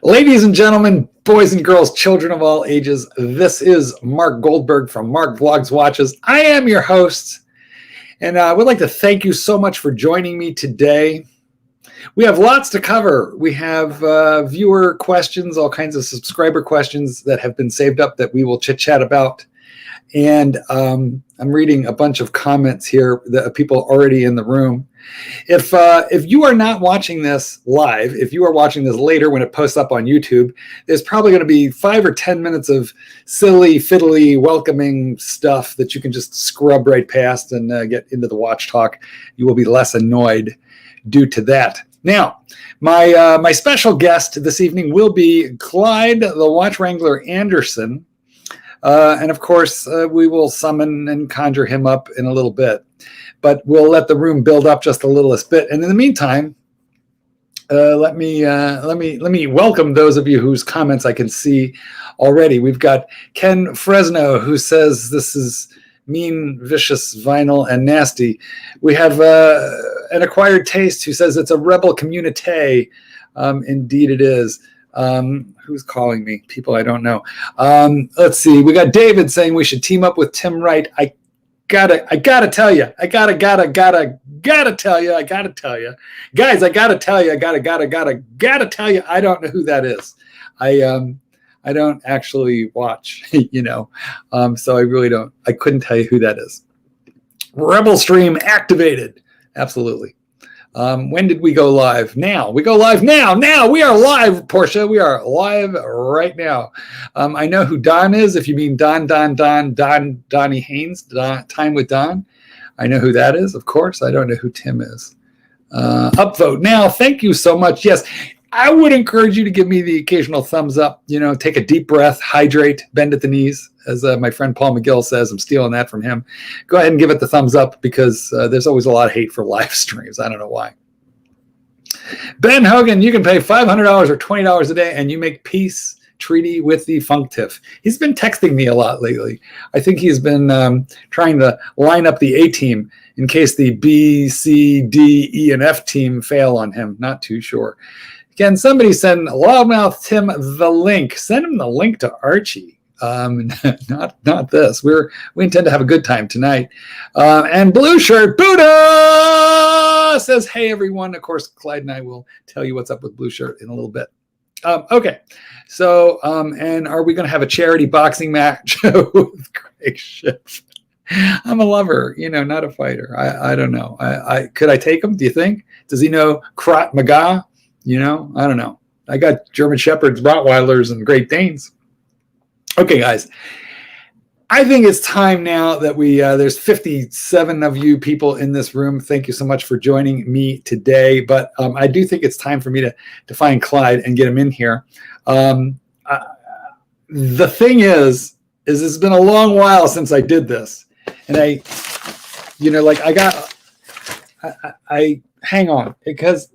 Ladies and gentlemen, boys and girls, children of all ages, this is Mark Goldberg from Mark Vlogs Watches. I am your host, and I would like to thank you so much for joining me today. We have lots to cover. We have viewer questions, all kinds of subscriber questions that have been saved up that we will chit-chat about. And I'm reading a bunch of comments here that people already in the room. If you are not watching this live, if you are watching this later when it posts up on YouTube, there's probably going to be 5 or 10 minutes of silly, fiddly, welcoming stuff that you can just scrub right past and get into the watch talk. You will be less annoyed due to that. Now, my special guest this evening will be Clyde, the Watch Wrangler Anderson. And of course, we will summon and conjure him up in a little bit, but we'll let the room build up just a little bit. And in the meantime, let me welcome those of you whose comments I can see already. We've got Ken Fresno, who says this is mean, vicious, vinyl, and nasty. We have an acquired taste who says it's a rebel community. Indeed, it is. Who's calling me? People I don't know. Let's see. We got David saying we should team up with Tim Wright. I gotta tell you. I gotta tell you. Guys, I gotta tell you. Gotta tell you. I don't know who that is. I don't actually watch, so I really don't. I couldn't tell you who that is. Rebel Stream activated. Absolutely. When did we go live? Now. We go live now. Now. We are live, Portia. We are live right now. I know who Don is. If you mean Donnie Haynes, Time with Don. I know who that is, of course. I don't know who Tim is. Upvote now. Thank you so much. Yes, I would encourage you to give me the occasional thumbs up. Take a deep breath, hydrate, bend at the knees. As my friend Paul McGill says, I'm stealing that from him. Go ahead and give it the thumbs up because there's always a lot of hate for live streams. I don't know why. Ben Hogan, you can pay $500 or $20 a day and you make peace treaty with the Funk Tiff. He's been texting me a lot lately. I think he's been trying to line up the A team in case the B, C, D, E, and F team fail on him. Not too sure. Can somebody send Loudmouth Tim the link? Send him the link to Archie. Not this. We intend to have a good time tonight. And Blue Shirt Buddha says, "Hey everyone." Of course, Clyde and I will tell you what's up with Blue Shirt in a little bit. Okay. So, and are we going to have a charity boxing match with Craig Schiff? I'm a lover, not a fighter. I don't know. Could I take him? Do you think? Does he know Krav Maga? I don't know. I got German Shepherds, Rottweilers, and Great Danes. Okay, guys. I think it's time now that there's 57 of you people in this room. Thank you so much for joining me today. But I do think it's time for me to find Clyde and get him in here. The thing is it's been a long while since I did this. And I hang on because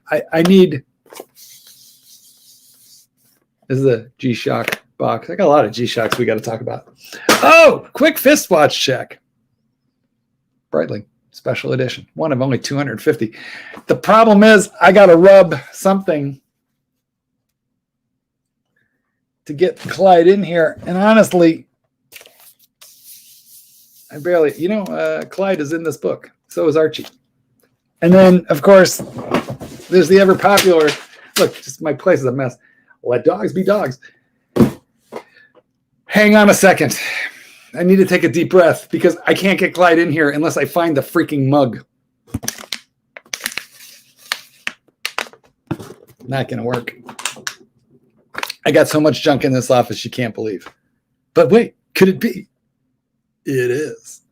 I need, this is a G-Shock box. I got a lot of G-Shocks we got to talk about. Oh, quick fist watch check. Breitling special edition. One of only 250. The problem is I got to rub something to get Clyde in here. And honestly, I barely, Clyde is in this book. So is Archie. And then, of course, there's the ever popular, look, just my place is a mess. Let dogs be dogs. Hang on a second. I need to take a deep breath because I can't get Clyde in here unless I find the freaking mug. Not going to work. I got so much junk in this office you can't believe. But wait, could it be? It is.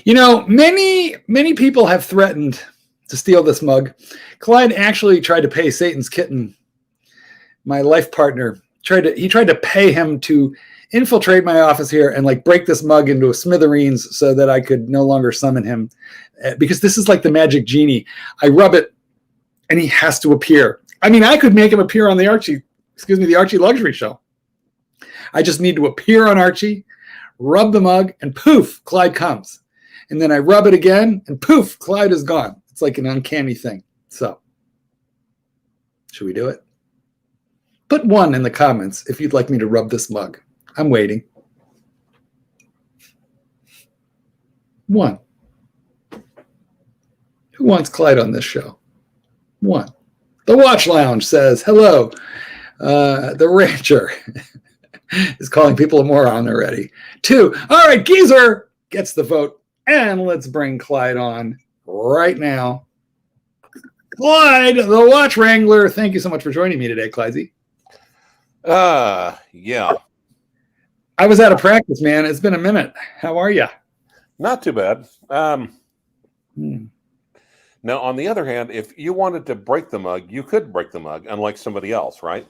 Many people have threatened to steal this mug. Clyde actually tried to pay Satan's Kitten, my life partner. He tried to pay him to infiltrate my office here and break this mug into a smithereens so that I could no longer summon him. Because this is like the magic genie. I rub it and he has to appear. I mean, I could make him appear on the Archie Luxury Show. I just need to appear on Archie, rub the mug, and poof, Clyde comes. And then I rub it again, and poof, Clyde is gone. It's like an uncanny thing. So, should we do it? Put 1 in the comments if you'd like me to rub this mug. I'm waiting. 1. Who wants Clyde on this show? 1. The Watch Lounge says, hello. The Rancher is calling people a moron already. 2. All right, Geezer gets the vote. And let's bring Clyde on right now. Clyde, the Watch Wrangler. Thank you so much for joining me today, Clydesy. Yeah. I was out of practice, man. It's been a minute. How are you? Not too bad. Now, on the other hand, if you wanted to break the mug, you could break the mug, unlike somebody else, right?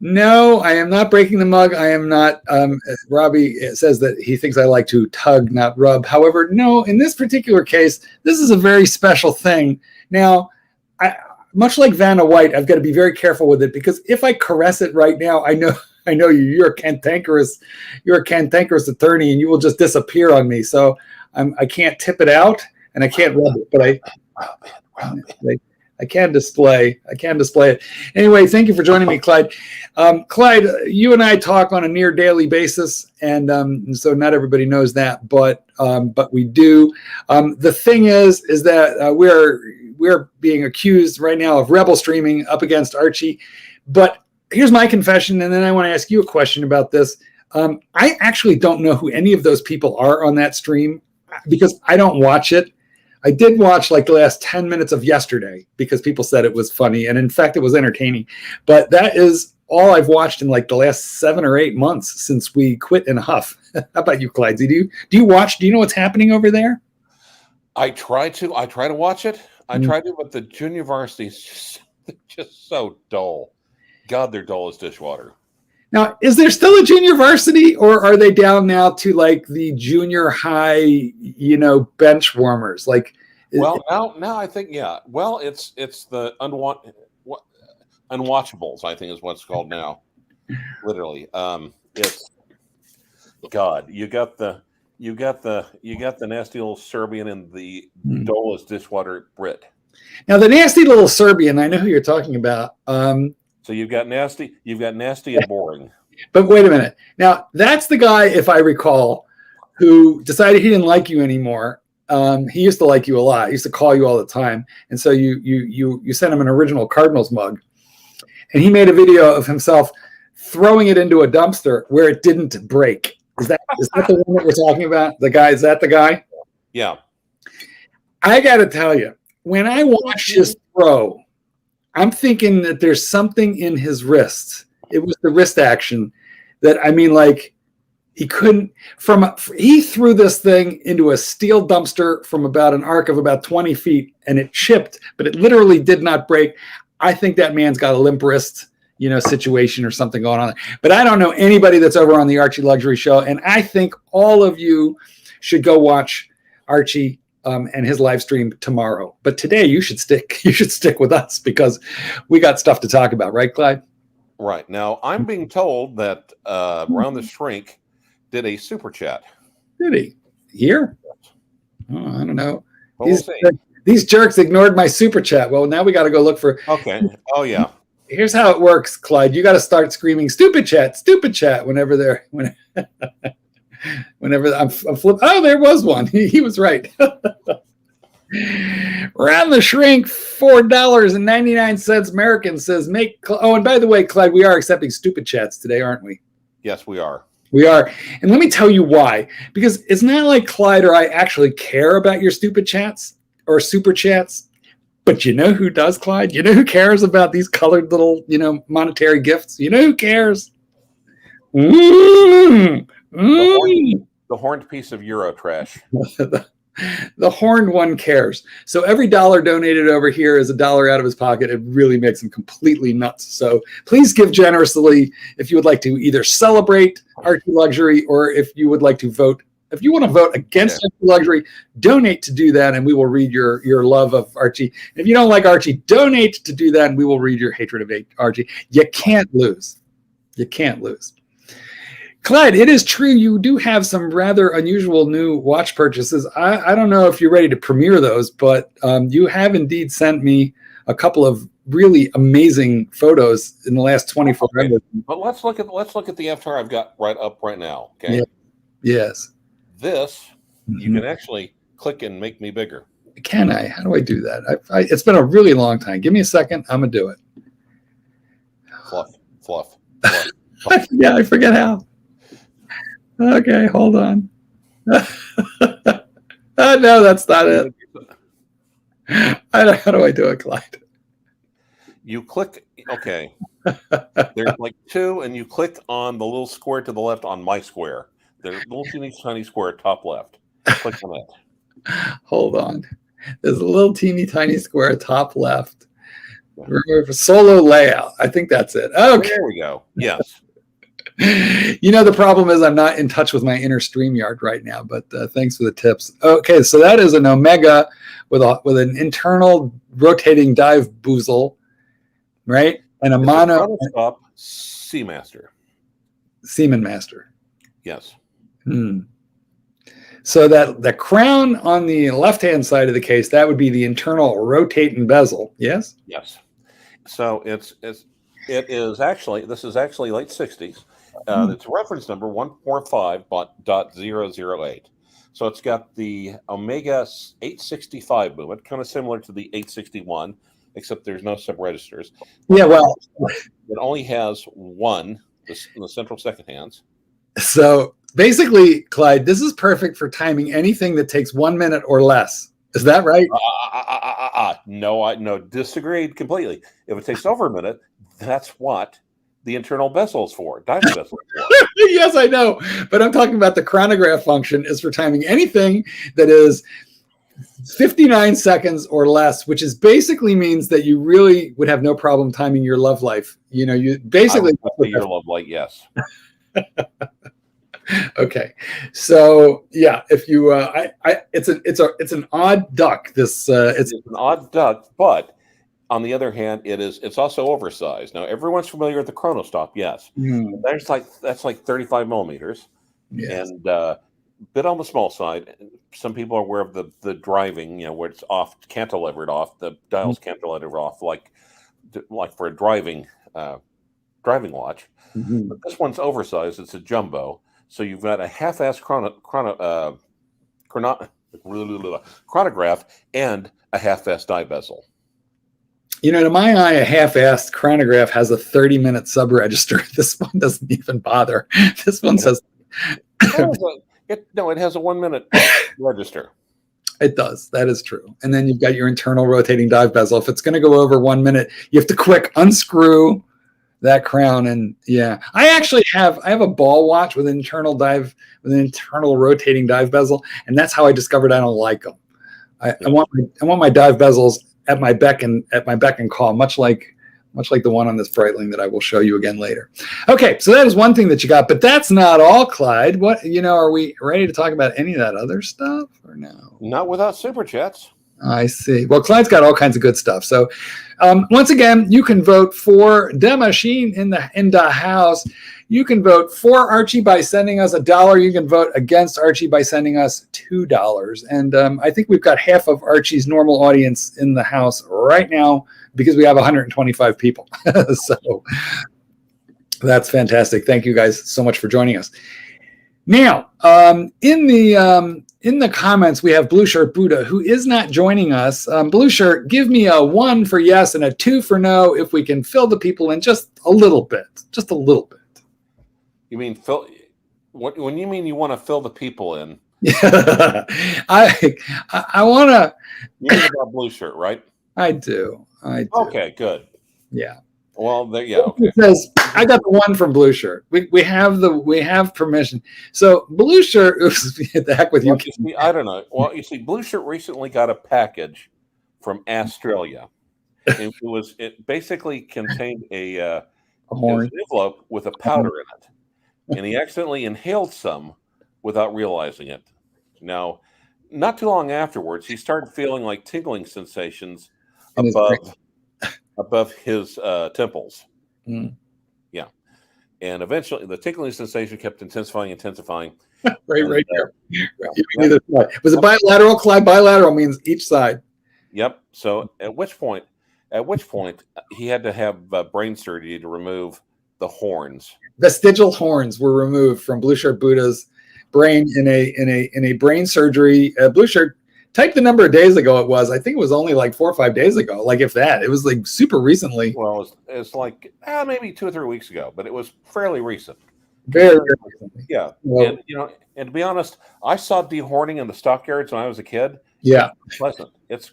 No, I am not breaking the mug. I am not. Robbie says that he thinks I like to tug, not rub. However, no, in this particular case, this is a very special thing. Now, much like Vanna White, I've got to be very careful with it because if I caress it right now, I know you're a cantankerous attorney, and you will just disappear on me. So I can't tip it out and I can't rub it, but I can display it. Anyway, thank you for joining me, Clyde. Clyde, you and I talk on a near daily basis, and so not everybody knows that, but we do. The thing is that we're being accused right now of rebel streaming up against Archie. But here's my confession, and then I want to ask you a question about this. I actually don't know who any of those people are on that stream because I don't watch it. I did watch like the last 10 minutes of yesterday because people said it was funny. And in fact, it was entertaining. But that is all I've watched in like the last 7 or 8 months since we quit in a huff. How about you, Clyde? Do you watch? Do you know what's happening over there? I try to watch it. I try to, but the junior varsity is just so dull. God, they're dull as dishwater. Now, is there still a junior varsity, or are they down now to like the junior high, bench warmers? Like, well, now I think, yeah. Well, it's the unwatchables, I think is what it's called now. Literally, it's God. You got the nasty little Serbian and the dull as dishwater Brit. Now, the nasty little Serbian, I know who you're talking about. So you've got nasty and boring. But wait a minute. Now, that's the guy, if I recall, who decided he didn't like you anymore. He used to like you a lot. He used to call you all the time. And so you sent him an original Cardinals mug. And he made a video of himself throwing it into a dumpster where it didn't break. Is that the one that we're talking about? The guy, is that the guy? Yeah. I got to tell you, when I watch his throw, I'm thinking that there's something in his wrist. It was the wrist action that, he threw this thing into a steel dumpster from about an arc of about 20 feet and it chipped, but it literally did not break. I think that man's got a limp wrist, situation or something going on. But I don't know anybody that's over on the Archie Luxury Show. And I think all of you should go watch Archie and his live stream tomorrow. But today you should stick with us because we got stuff to talk about, right, Clyde? Right. Now I'm being told that Round the Shrink did a super chat. Did he? Here? Oh, I don't know. Well, these jerks ignored my super chat. Well, now we got to go look for. Okay. Oh yeah. Here's how it works, Clyde. You got to start screaming "stupid chat" whenever I'm flip. Oh, there was one. He was right. Round the Shrink, $4.99 American says make. Oh, and by the way, Clyde, we are accepting stupid chats today, aren't we? Yes, we are. We are. And let me tell you why. Because it's not like Clyde or I actually care about your stupid chats or super chats. But you know who does, Clyde? You know who cares about these colored little, monetary gifts? You know who cares? The horned piece of Euro trash. The horned one cares. So every dollar donated over here is $1 out of his pocket. It really makes him completely nuts. So please give generously if you would like to either celebrate Archie Luxury or if you would like to vote. If you want to vote against Archie Luxury, donate to do that, and we will read your love of Archie. If you don't like Archie, donate to do that, and we will read your hatred of Archie. You can't lose. You can't lose. Clyde, it is true you do have some rather unusual new watch purchases. I don't know if you're ready to premiere those, but you have indeed sent me a couple of really amazing photos in the last 24 hours. But let's look at the avatar I've got right now. Okay. Yeah. Yes. This you can actually click and make me bigger. Can I? How do I do that? It's been a really long time. Give me a second. I'm gonna do it. Fluff. Yeah, I forget how. Okay, hold on. No, that's not it. How do I do it, Clyde? You click. Okay. There's like two, and you click on the little square to the left on my square. There's a little tiny square top left. Click on it. Hold on. There's a little teeny tiny square top left. Remember, solo layout. I think that's it. Okay. There we go. Yes. You know, the problem is I'm not in touch with my inner StreamYard right now, but thanks for the tips. Okay, so that is an Omega with an internal rotating dive boozle, right? And a mono stop Seamaster. Seaman Master. Yes. So that the crown on the left-hand side of the case, that would be the internal rotating bezel. Yes. Yes. So it is actually, this is actually late 60s. It's reference number 145.008. So it's got the Omega 865 movement, kind of similar to the 861, except there's no sub-registers. Yeah, well, it only has one, the central second hands. So basically, Clyde, this is perfect for timing anything that takes 1 minute or less. Is that right? No, disagreed completely. If it takes over a minute, that's what the internal bezel is for, dive bezel is for. Yes, I know. But I'm talking about the chronograph function is for timing anything that is 59 seconds or less, which is basically means that you really would have no problem timing your love life. You know, you basically your love life, yes. Okay, so yeah, if you, it's an odd duck. It's an odd duck, but on the other hand, it's also oversized. Now everyone's familiar with the chronostop, yes. That's like 35 millimeters, yes. And a bit on the small side. Some people are aware of the driving, you know, where it's off cantilevered off, the dials cantilevered off, like for a driving watch. But this one's oversized. It's a jumbo. So you've got a half-ass chronograph and a half-ass dive bezel. You know, to my eye, a half-assed chronograph has a 30-minute sub-register. This one doesn't even bother. This one says... it has a 1 minute register. It does. That is true. And then you've got your internal rotating dive bezel. If it's going to go over 1 minute, you have to quick unscrew that crown. And yeah, I have a ball watch with an internal rotating dive bezel, and that's how I discovered I don't like them. I want my dive bezels at my beck and call, much like the one on this Breitling that I will show you again later. Okay, so that is one thing that you got, but that's not all, Clyde. What, are we ready to talk about any of that other stuff or no? Not without super chats. I see. Well, Clyde's got all kinds of good stuff. So once again, you can vote for the machine in the house. You can vote for Archie by sending us $1. You can vote against Archie by sending us $2. And I think we've got half of Archie's normal audience in the house right now because we have 125 people. So that's fantastic. Thank you guys so much for joining us. Now, in the comments, we have Blue Shirt Buddha, who is not joining us. Blue Shirt, give me a 1 for yes and a 2 for no if we can fill the people in just a little bit. Just a little bit. You mean fill? When you mean you want to fill the people in? I want to. You mean about Blue Shirt, right? I do. Okay, good. Yeah. Well, yeah. Okay. It says, I got the 1 from Blue Shirt. We have permission. So Blue Shirt, the heck with you. I don't know. Well, you see, Blue Shirt recently got a package from Australia. It basically contained an envelope with a powder in it, and he accidentally inhaled some without realizing it. Now, not too long afterwards, he started feeling like tingling sensations above his temples. Yeah. And eventually the tickling sensation kept intensifying. right there. Was it bilateral? Clyde, bilateral means each side. Yep. So at which point, At which point he had to have brain surgery to remove the horns. Vestigial horns were removed from Blue Shirt Buddha's brain in a brain surgery. Blue Shirt, type the number of days ago it was. I think it was only like 4 or 5 days ago, like if that. It was like super recently. Well, it's like maybe 2 or 3 weeks ago, but it was fairly recent. Very recently. Yeah, Well, and to be honest, I saw dehorning in the stockyards when I was a kid. yeah. It's pleasant. It's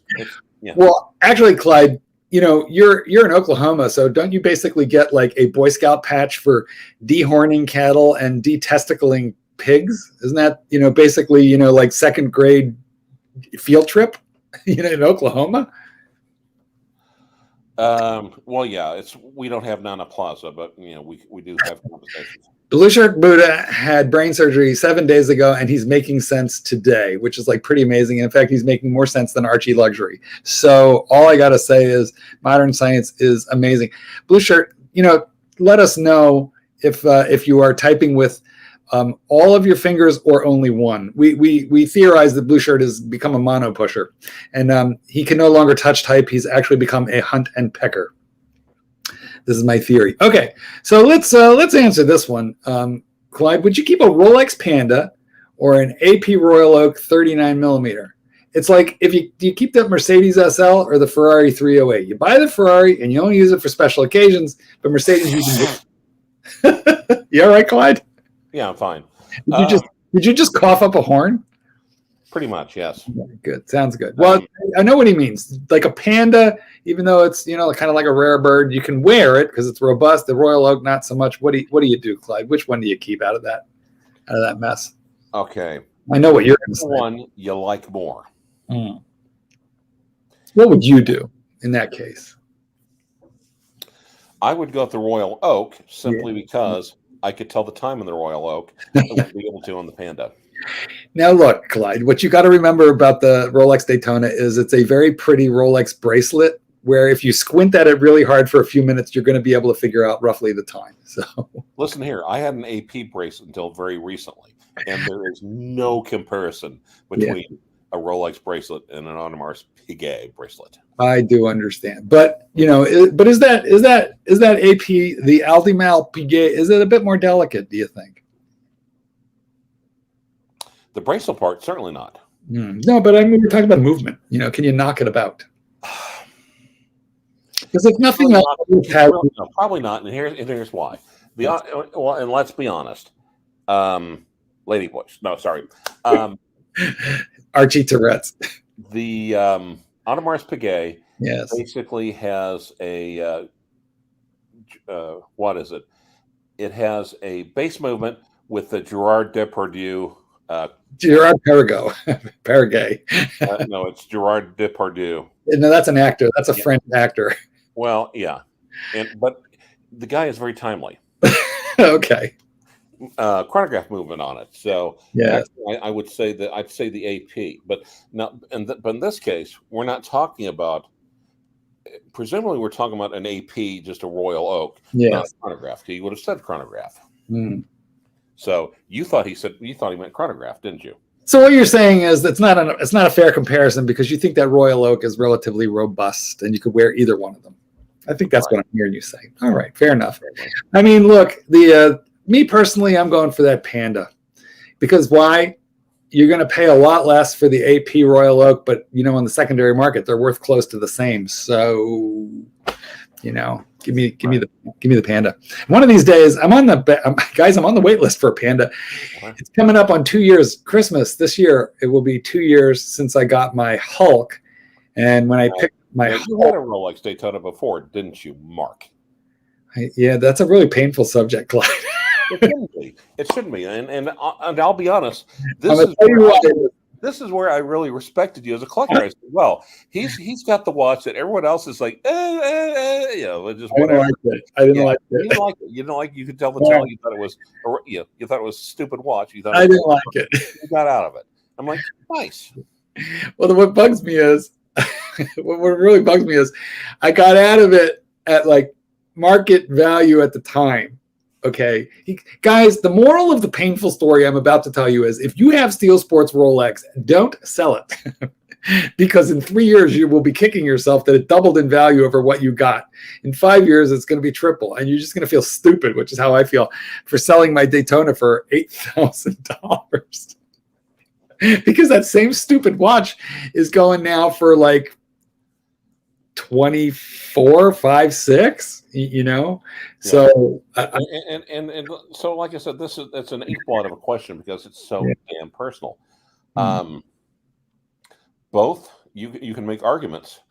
yeah. Well, actually, Clyde, you're in Oklahoma, so don't you basically get like a Boy Scout patch for dehorning cattle and detesticling pigs? Isn't that basically like second grade field trip in Oklahoma? Well, yeah, we don't have Nana Plaza, but we do have conversations. Blue Shirt Buddha had brain surgery 7 days ago, and he's making sense today, which is like pretty amazing. In fact, he's making more sense than Archie Luxury. So all I got to say is modern science is amazing. Blue Shirt, let us know if you are typing with all of your fingers or only one. We theorize that Blue Shirt has become a mono pusher, and he can no longer touch type. He's actually become a hunt and pecker. This is my theory. Okay, so let's answer this one. Clyde, would you keep a Rolex Panda or an AP Royal Oak 39 millimeter? It's like do you keep that Mercedes SL or the Ferrari 308? You buy the Ferrari and you only use it for special occasions, but Mercedes you can do. You all right, Clyde? Yeah, I'm fine. Did you just cough up a horn? Pretty much, yes. Good. Sounds good. Well, I know what he means. Like a Panda, even though it's kind of like a rare bird, you can wear it because it's robust. The Royal Oak, not so much. What do you do, Clyde? Which one do you keep out of that mess? Okay. I know what you're going to say. One you like more. What would you do in that case? I would go with the Royal Oak simply because I could tell the time in the Royal Oak. I wouldn't be able to on the Panda. Now, look, Clyde, what you got to remember about the Rolex Daytona is it's a very pretty Rolex bracelet where if you squint at it really hard for a few minutes, you're going to be able to figure out roughly the time. So, listen here, I had an AP bracelet until very recently, and there is no comparison between a Rolex bracelet and an Audemars Piguet bracelet. I do understand, but but is that AP, the Audemars Piguet, is it a bit more delicate? Do you think? The bracelet part, certainly not. No, but I mean, we're talking about movement. Can you knock it about? Because if nothing else, probably not. And here's why. And let's be honest. Lady Bush. No, sorry. Archie Tourette's. The Audemars Piguet basically has a what is it? It has a base movement with the Gerard Depardieu. Gerard Perregay. No, it's Gerard Depardieu. No, that's an actor. That's a French actor. Well, yeah, but the guy is very timely. Okay. Chronograph movement on it. So actually, I would say that I'd say the AP, but in this case, we're not talking about. Presumably, we're talking about an AP, just a Royal Oak, not a chronograph. He would have said chronograph. So you thought he meant chronograph, didn't you? So what you're saying is it's not a fair comparison because you think that Royal Oak is relatively robust and you could wear either one of them. I think that's what I'm hearing you say. All right, fair enough. I mean, look, me personally, I'm going for that Panda because why? You're going to pay a lot less for the AP Royal Oak, but on the secondary market, they're worth close to the same. So, give me the Panda. One of these days, I'm on the wait list for a Panda. It's coming up on 2 years, Christmas this year. It will be 2 years since I got my Hulk, and when I picked my Hulk, you had a Rolex Daytona before, didn't you, Mark? That's a really painful subject, Clyde. It shouldn't be. And I'll be honest. This is where I really respected you as a collector. I said, well, he's got the watch that everyone else is like, just whatever. I didn't like it. You didn't like it. You didn't like. You could tell the tell. You thought it was. You thought it was a stupid watch. You thought I didn't like it. You got out of it. I'm like, nice. Well, what bugs me is, what really bugs me is, I got out of it at like market value at the time. Okay, guys, the moral of the painful story I'm about to tell you is if you have Steel Sports Rolex, don't sell it. because in 3 years you will be kicking yourself that it doubled in value over what you got. In 5 years, it's going to be triple, and you're just going to feel stupid, which is how I feel for selling my Daytona for $8,000 because that same stupid watch is going now for like 24, 5, 6. You know, so and so, like I said, it's an inkblot of a question because it's so damn personal. Both you can make arguments,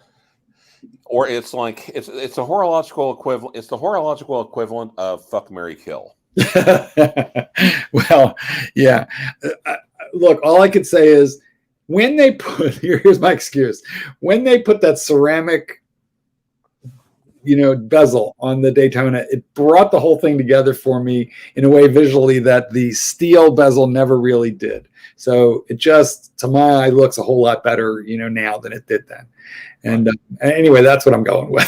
or it's like it's a horological equivalent. It's the horological equivalent of fuck, marry, kill. Well, yeah. Look, all I could say is when they put here's my excuse. When they put that ceramic bezel on the Daytona, it brought the whole thing together for me in a way visually that the steel bezel never really did. So it just, to my eye, looks a whole lot better, now than it did then. And anyway, that's what I'm going with.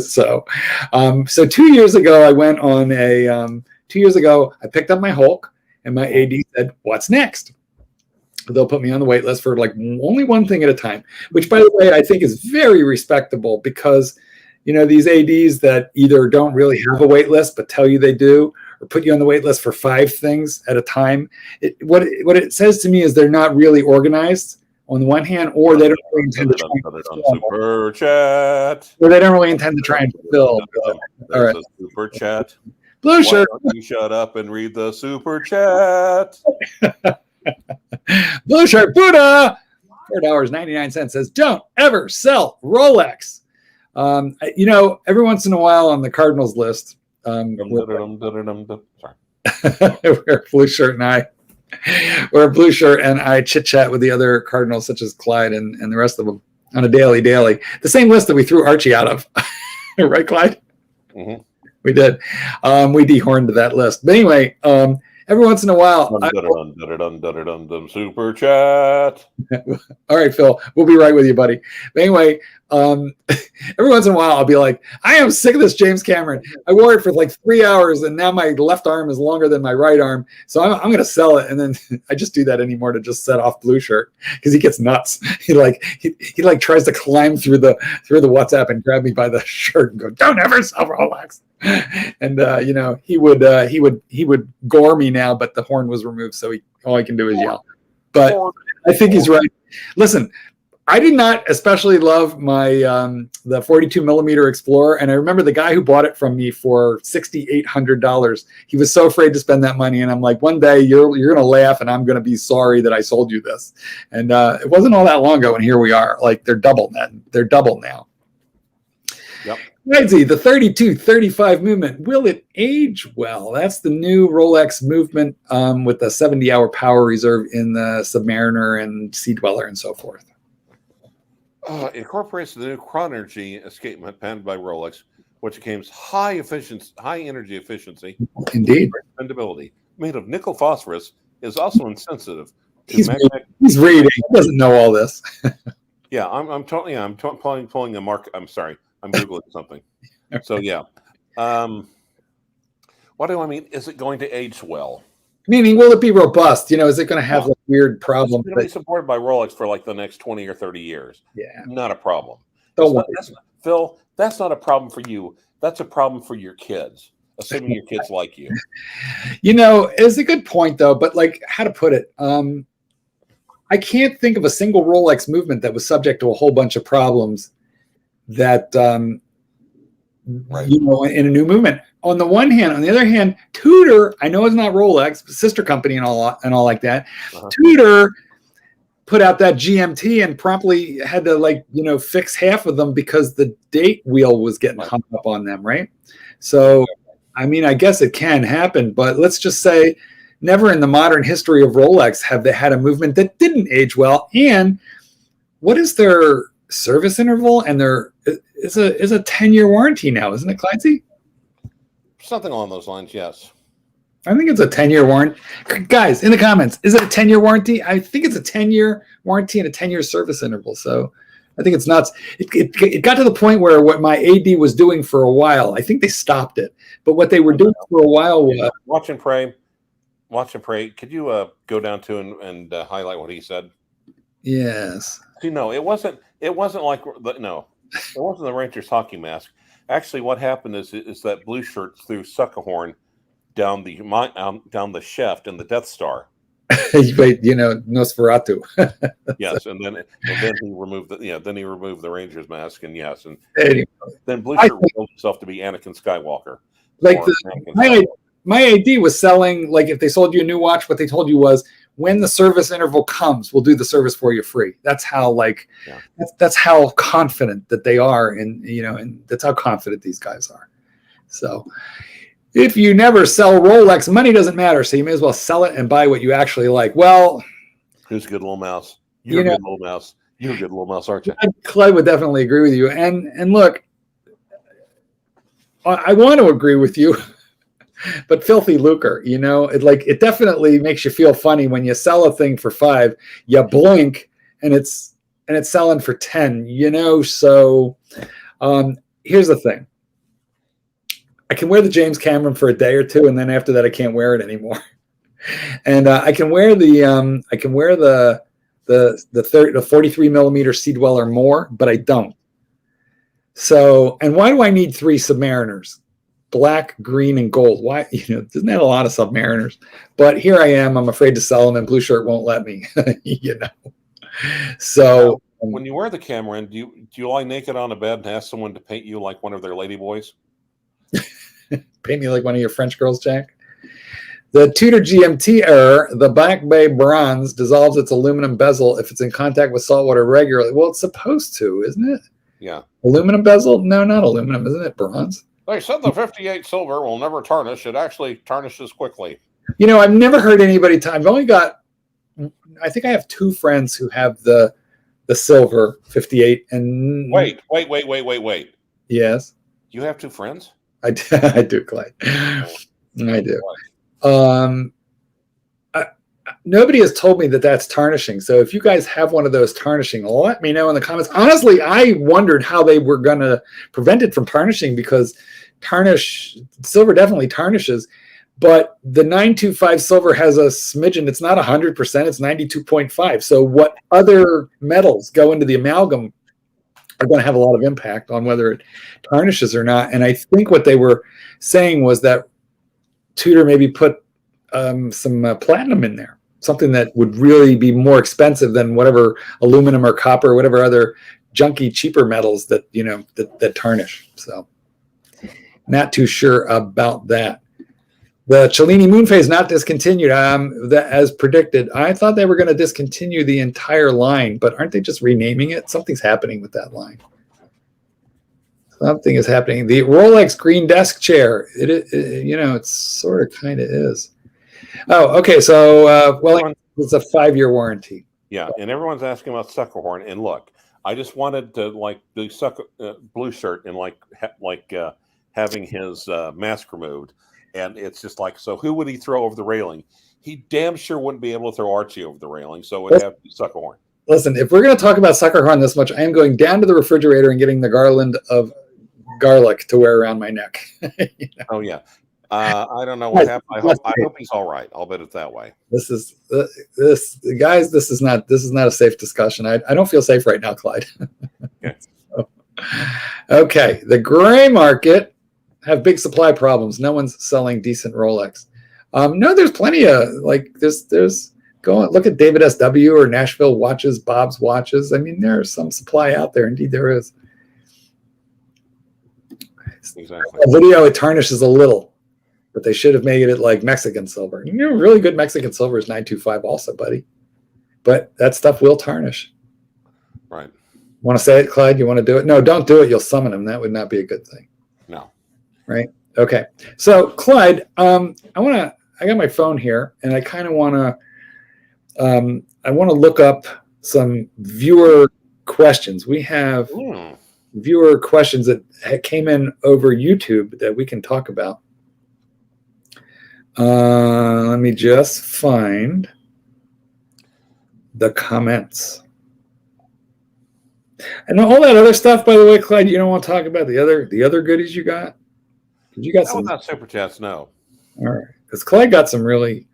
So 2 years ago, I went on 2 years ago, I picked up my Hulk, and my AD said, "What's next?" They'll put me on the wait list for like only one thing at a time, which, by the way, I think is very respectable because these ADs that either don't really have a wait list but tell you they do, or put you on the wait list for 5 things at a time. What it says to me is they're not really organized on the one hand, or they don't really intend to try and super chat. Or they don't really intend to try and fill. All right, super chat. Blue shirt. Why don't you shut up and read the super chat? Blue shirt Buddha, $4.99 says, "Don't ever sell Rolex." Every once in a while on the Cardinals list, where Blue Shirt and I chit chat with the other Cardinals, such as Clyde and the rest of them, on a daily. The same list that we threw Archie out of, right, Clyde? Mm-hmm. We did. We dehorned that list. But anyway, every once in a while, super chat. All right, Phil, we'll be right with you, buddy. But anyway, every once in a while, I'll be like, I am sick of this James Cameron. I wore it for like 3 hours, and now my left arm is longer than my right arm. So I'm going to sell it. And then I just do that anymore to just set off Blue Shirt because he gets nuts. He tries to climb through the WhatsApp and grab me by the shirt and go, "Don't ever sell Rolex." And he would gore me now, but the horn was removed, so all I can do is yell. But I think he's right. Listen, I did not especially love my the 42 millimeter Explorer, and I remember the guy who bought it from me for $6,800. He was so afraid to spend that money, and I'm like, one day you're going to laugh, and I'm going to be sorry that I sold you this. And it wasn't all that long ago, and here we are. Like they're double now. Yep. Crazy, the 32-35 movement. Will it age well? That's the new Rolex movement with the 70-hour power reserve in the Submariner and Sea Dweller and so forth. It incorporates the new Chronergy escapement patented by Rolex, which claims high energy efficiency, indeed, expendability. Made of nickel phosphorus, is also insensitive. He's reading. He doesn't know all this. Yeah, I'm pulling a mark. I'm sorry. I'm Googling something. So, yeah. What do I mean? Is it going to age well? Meaning, will it be robust? Is it going to have weird problems? It's going to be supported by Rolex for like the next 20 or 30 years. Yeah. Not a problem. Phil, that's not a problem for you. That's a problem for your kids, assuming your kids like you. It's a good point, though. But how to put it? I can't think of a single Rolex movement that was subject to a whole bunch of problems that right. In a new movement. On the one hand, on the other hand, Tudor, I know it's not Rolex, sister company and all like that. Uh-huh. Tudor put out that GMT and promptly had to fix half of them because the date wheel was getting hung up on them, right? So, I mean, I guess it can happen, but let's just say never in the modern history of Rolex have they had a movement that didn't age well. And what is their service interval? And there is a 10-year warranty now, isn't it, Clyde? Something along those lines, yes. I think it's a 10-year warranty. Guys, in the comments, is it a 10-year warranty? I think it's a 10-year warranty and a 10-year service interval. So I think it's nuts. It got to the point where what my AD was doing for a while, I think they stopped it. But what they were doing for a while was... Watch and pray. Could you go down to and highlight what he said? Yes. See, no, it wasn't. It wasn't like no, it wasn't the Rangers hockey mask. Actually, what happened is that blue shirt threw Suckerhorn down the shaft in the Death Star. Wait, Nosferatu. Yes, and then he removed the Rangers mask, and yes, and Anyway, then blue shirt revealed himself to be Anakin Skywalker. like my ID was selling, like if they sold you a new watch, what they told you was, when the service interval comes, we'll do the service for you free. That's how that's how confident that they are, and that's how confident these guys are. So if you never sell Rolex, money doesn't matter. So you may as well sell it and buy what you actually like. Well, who's a good little mouse? You're a good little mouse. You're a good little mouse, aren't you? Clyde would definitely agree with you. And look, I want to agree with you. But filthy lucre, it definitely makes you feel funny when you sell a thing for $5, you blink and it's selling for $10, so here's the thing. I can wear the James Cameron for a day or two, and then after that I can't wear it anymore. And I can wear the 43 millimeter Sea Dweller more, but I don't. So, and why do I need 3 Submariners? Black, green, and gold. Why? Doesn't have a lot of Submariners, but here I am. I'm afraid to sell them, and Blue Shirt won't let me. So when you wear the Cameron, do you lie naked on a bed and ask someone to paint you like one of their ladyboys? Paint me like one of your French girls, Jack. The Tudor GMT error: the Back Bay bronze dissolves its aluminum bezel if it's in contact with salt water regularly. Well, it's supposed to, isn't it? Yeah. Aluminum bezel? No, not aluminum. Isn't it bronze? They said the 58 silver will never tarnish. It actually tarnishes quickly. I've never heard anybody. I've only got, I think I have 2 friends who have the silver 58. And wait. Yes. You have 2 friends? I do, Clyde. I do. Nobody has told me that that's tarnishing. So if you guys have one of those tarnishing, let me know in the comments. Honestly, I wondered how they were going to prevent it from tarnishing, because silver definitely tarnishes, but the 925 silver has a smidgen. It's not 100%. It's 92.5. So what other metals go into the amalgam are going to have a lot of impact on whether it tarnishes or not. And I think what they were saying was that Tudor maybe put some platinum in there, something that would really be more expensive than whatever aluminum or copper or whatever other junky, cheaper metals that that tarnish. So not too sure about that. The Cellini moon phase not discontinued, as predicted. I thought they were going to discontinue the entire line, but aren't they just renaming it? Something's happening with that line. Something is happening. The Rolex green desk chair, it sort of kind of is. Oh, okay. So, it's a 5-year warranty. Yeah, and everyone's asking about Suckerhorn. And look, I just wanted to the Blue Shirt and having his mask removed. And it's just so who would he throw over the railing? He damn sure wouldn't be able to throw Archie over the railing, so it would have to be Suckerhorn. Listen, if we're going to talk about Suckerhorn this much, I am going down to the refrigerator and getting the garland of garlic to wear around my neck. Oh, yeah. I don't know what happened. I hope he's all right. I'll bet it that way. This is not a safe discussion. I don't feel safe right now, Clyde. Okay. Okay. The gray market have big supply problems. No one's selling decent Rolex. No, there's plenty of there's go look at David SW or Nashville watches, Bob's watches. I mean, there's some supply out there. Indeed, there is. Exactly. A video, it tarnishes a little, but they should have made it like Mexican silver. Really good Mexican silver is 925 also, buddy. But that stuff will tarnish. Right. Want to say it, Clyde? You want to do it? No, don't do it. You'll summon him. That would not be a good thing. No. Right. Okay. So, Clyde, I got my phone here, and I kind of want to look up some viewer questions. We have viewer questions that came in over YouTube that we can talk about. Let me just find the comments. And all that other stuff, by the way, Clyde, you don't want to talk about the other goodies you got? You got not super chats, no. All right, because Clyde got some really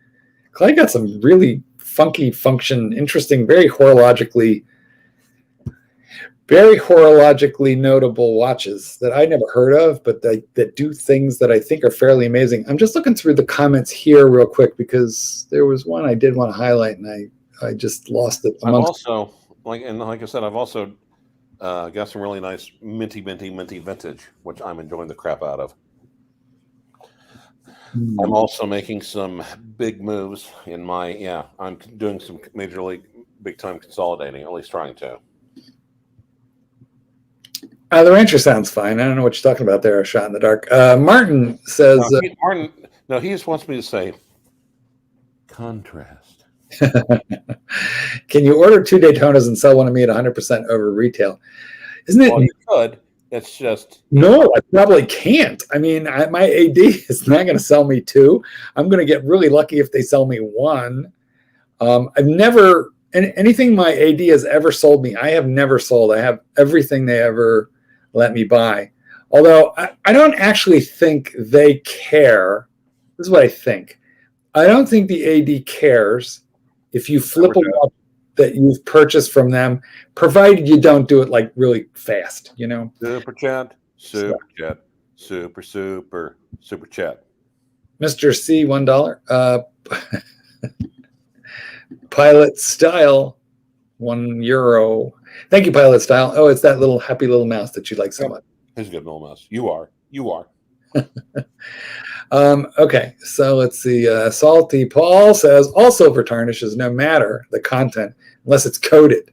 funky function, interesting, very horologically notable watches that I never heard of, but that do things that I think are fairly amazing. I'm just looking through the comments here real quick because there was one I did want to highlight and I just lost it. I've also, like I said, I've also got some really nice minty vintage, which I'm enjoying the crap out of. I'm also making some big moves in my, I'm doing some major league big time consolidating, at least trying to. The rancher sounds fine. I don't know what you're talking about there, a shot in the dark. Martin says... he just wants me to say contrast. Can you order 2 Daytonas and sell one of me at 100% over retail? Isn't it? Well, you could. It's just... No, I probably can't. I mean, my AD is not going to sell me 2. I'm going to get really lucky if they sell me 1. I've never... anything my AD has ever sold me, I have never sold. I have everything they ever let me buy. Although I don't actually think they care. This is what I think. I don't think the AD cares if you flip a watch that you've purchased from them, provided you don't do it like really fast, you know? Super chat. Mr. C, $1. Pilot Style, €1. Thank you, Pilot Style. Oh, it's that little happy little mouse that you like so much. He's a good little mouse. You are. Okay, so let's see. Salty Paul says all silver tarnishes, no matter the content, unless it's coated,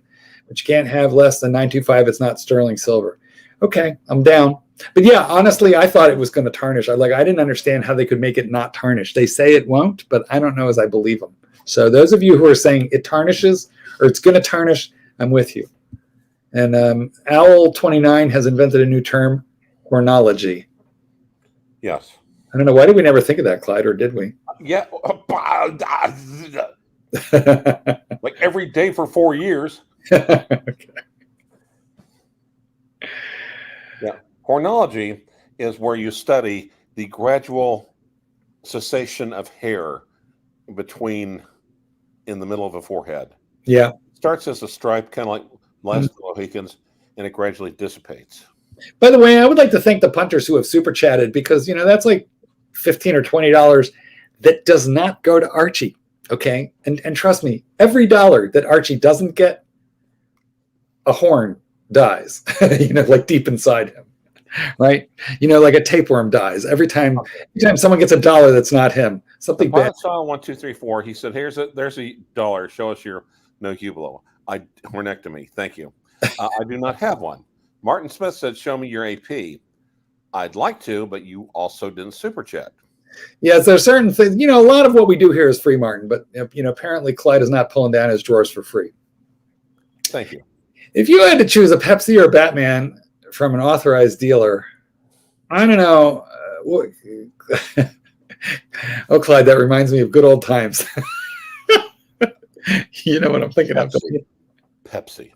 but you can't have less than 925. It's not sterling silver. Okay, I'm down. But yeah, honestly, I thought it was going to tarnish. I didn't understand how they could make it not tarnish. They say it won't, but I don't know as I believe them. So those of you who are saying it tarnishes or it's going to tarnish, I'm with you. And Owl29 has invented a new term, chronology. Yes. I don't know. Why did we never think of that, Clyde, or did we? Yeah. Like every day for 4 years. Okay. Yeah. Chronology is where you study the gradual cessation of hair in the middle of a forehead. Yeah. It starts as a stripe, kind of like last Mohicans, and it gradually dissipates. By the way, I would like to thank the punters who have super chatted because, that's like $15 or $20 that does not go to Archie. Okay. And trust me, every dollar that Archie doesn't get, a horn dies, like deep inside him. Right. Like a tapeworm dies every time someone gets a dollar that's not him. Something bad. Saw 1234. He said, there's a dollar. Show us your no hublo. Hornectomy. Thank you. I do not have one. Martin Smith said, show me your AP. I'd like to, but you also didn't super chat. Yes, there's certain things, a lot of what we do here is free, Martin, but apparently Clyde is not pulling down his drawers for free. Thank you. If you had to choose a Pepsi or a Batman from an authorized dealer, I don't know. Oh, Clyde, that reminds me of good old times. You know what I'm thinking of. Pepsi.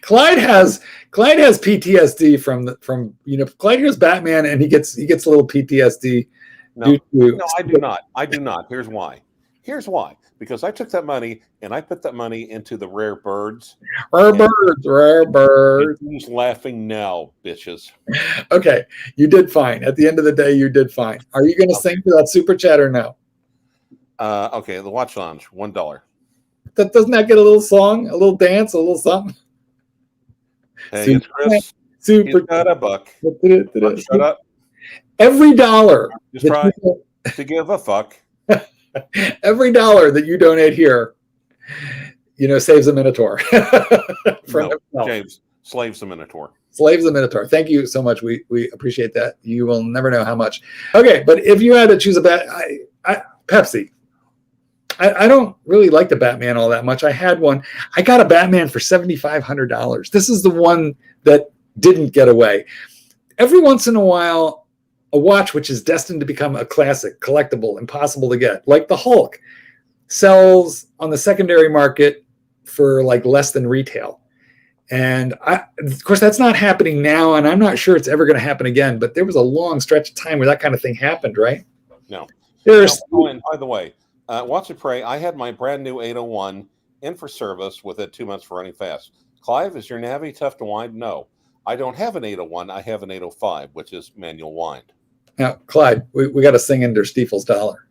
Clyde has PTSD from Clyde hears Batman and he gets a little PTSD. No, I do not. Here's why. Because I took that money and I put that money into the rare birds. Rare birds. Who's laughing now, bitches? Okay, you did fine. At the end of the day, you did fine. Are you going to sing for that super chat or no? Okay, the Watch Lounge, $1. Doesn't that get a little song, a little dance, a little something? Hey, it's Chris. He's got a buck. Shut up. Every dollar. Just try to give a fuck. Every dollar that you donate here, saves a Minotaur. James, slaves a Minotaur. Slaves a Minotaur. Thank you so much. We appreciate that. You will never know how much. Okay, but if you had to choose Pepsi. I don't really like the Batman all that much. I had one. I got a Batman for $7,500. This is the one that didn't get away. Every once in a while, a watch which is destined to become a classic, collectible, impossible to get, like the Hulk, sells on the secondary market for like less than retail. And of course, that's not happening now, and I'm not sure it's ever going to happen again. But there was a long stretch of time where that kind of thing happened, right? No. And by the way, Watch and pray. I had my brand new 801 in for service with it 2 months for running fast. Clive, is your Navi tough to wind? No. I don't have an 801. I have an 805, which is manual wind. Now, Clyde, we got to sing in Der Stiefel's dollar.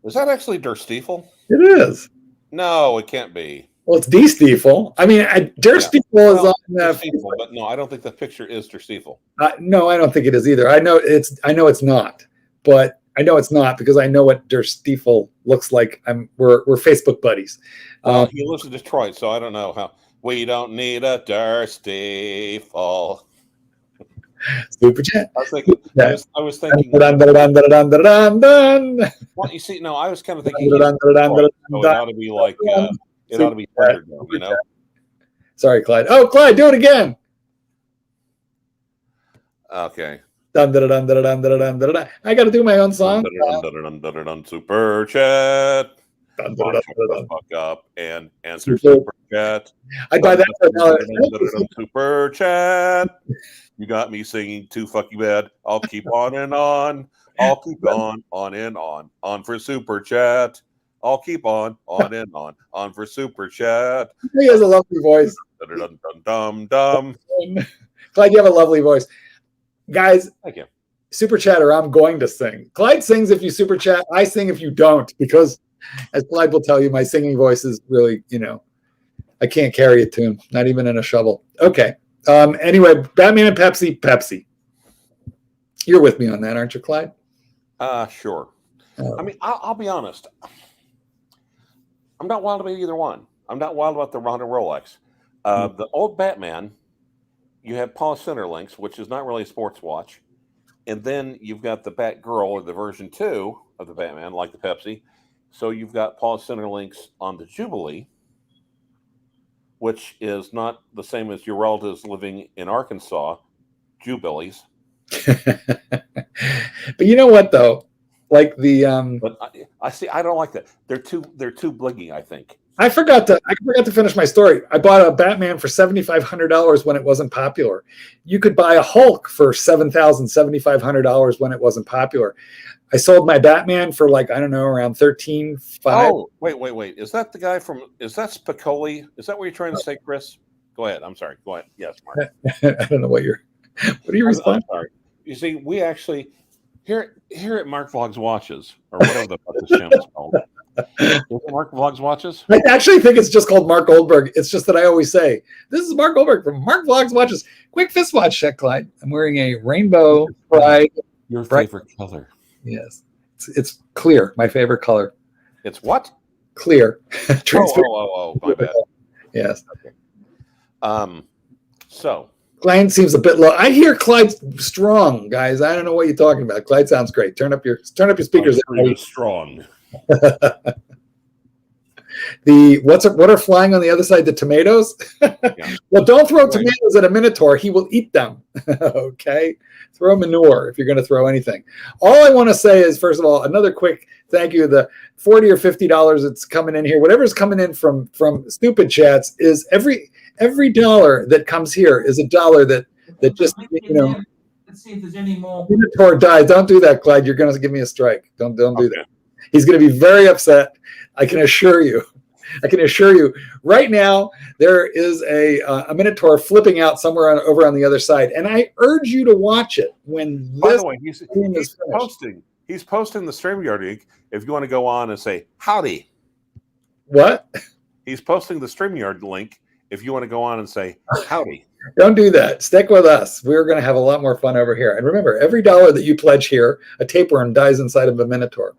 Is that actually Der Stiefel? It is. No, it can't be. Well, it's Die Stiefel. I mean, Der Stiefel is on Der Stiefel, but no, I don't think the picture is Der Stiefel. No, I don't think it is either. I know it's not, but I know it's not because I know what Der Stiefel looks like. We're Facebook buddies. He lives in Detroit, so I don't know how. We don't need a Der Stiefel. Super chat. I was thinking. Dun, dun, dun, dun, dun, dun, dun. Well, you see, no, I was kind of thinking. So it ought to be like it ought to be Thunderdome, you know. Sorry, Clyde. Oh, Clyde, do it again. Okay. Dun, dun, dun, dun, dun, dun, dun, dun, dun. I got to do my own song. Dun, dun, dun, dun, dun, dun, super chat. Dun, dun, dun, dun, dun. Fuck up and answer super chat. I'd buy that for $1. Super chat. You got me singing too fucking bad. I'll keep on and on. I'll keep on and on. On for super chat. I'll keep on and on. On for super chat. He has a lovely voice. Dun, dun, dun, dun, dun. Clyde, you have a lovely voice. Guys, thank you. Super chat or I'm going to sing. Clyde sings if you super chat. I sing if you don't, because as Clyde will tell you, my singing voice is really, I can't carry a tune, not even in a shovel. Okay. Anyway, Batman and Pepsi. You're with me on that, aren't you, Clyde? Sure. I mean, I'll be honest. I'm not wild about either one. I'm not wild about the Ronda Rolex. The old Batman, you have polished center links, which is not really a sports watch. And then you've got the Batgirl, or the version 2 of the Batman, like the Pepsi. So you've got polished center links on the Jubilee, which is not the same as your relatives living in Arkansas, Jubilees. But you know what, though? Like the but I see. I don't like that. They're too blingy, I think. I forgot to finish my story. I bought a Batman for $7,500 when it wasn't popular. You could buy a Hulk for $7,500 when it wasn't popular. I sold my Batman for around $13,500. Oh, wait. Is that the guy is that Spicoli? Is that what you're trying to say, Chris? Go ahead. I'm sorry. Go ahead. Yes, Mark. I don't know what are you responding? I'm sorry. You see, we actually here at Mark Vlogs Watches, or whatever the fuck this channel is called. Is it Mark Vlogs Watches? I actually think it's just called Mark Goldberg. It's just that I always say, this is Mark Goldberg from Mark Vlogs Watches. Quick fist watch check, Clyde. I'm wearing a rainbow pride. Your favorite color. Yes. It's clear. My favorite color. It's what? Clear. Oh, my bad. Yes. Okay. So. Clyde seems a bit low. I hear Clyde strong, guys. I don't know what you're talking about. Clyde sounds great. Turn up your speakers. Strong. What are flying on the other side? The tomatoes? Yeah. Well, don't throw tomatoes at a Minotaur. He will eat them. Okay? Throw manure if you're going to throw anything. All I want to say is, first of all, another quick thank you. The $40 or $50 that's coming in here, whatever's coming in from stupid chats, is every dollar that comes here is a dollar that just, Let's see if there's any more. Minotaur dies. Don't do that, Clyde. You're going to give me a strike. Don't do that. He's going to be very upset. I can assure you. Right now, there is a Minotaur flipping out somewhere over on the other side, and I urge you to watch it when this. By the way, he's posting. He's posting the StreamYard link. If you want to go on and say howdy. What? He's posting the StreamYard link. If you want to go on and say howdy. Don't do that. Stick with us. We're going to have a lot more fun over here. And remember, every dollar that you pledge here, a tapeworm dies inside of a Minotaur.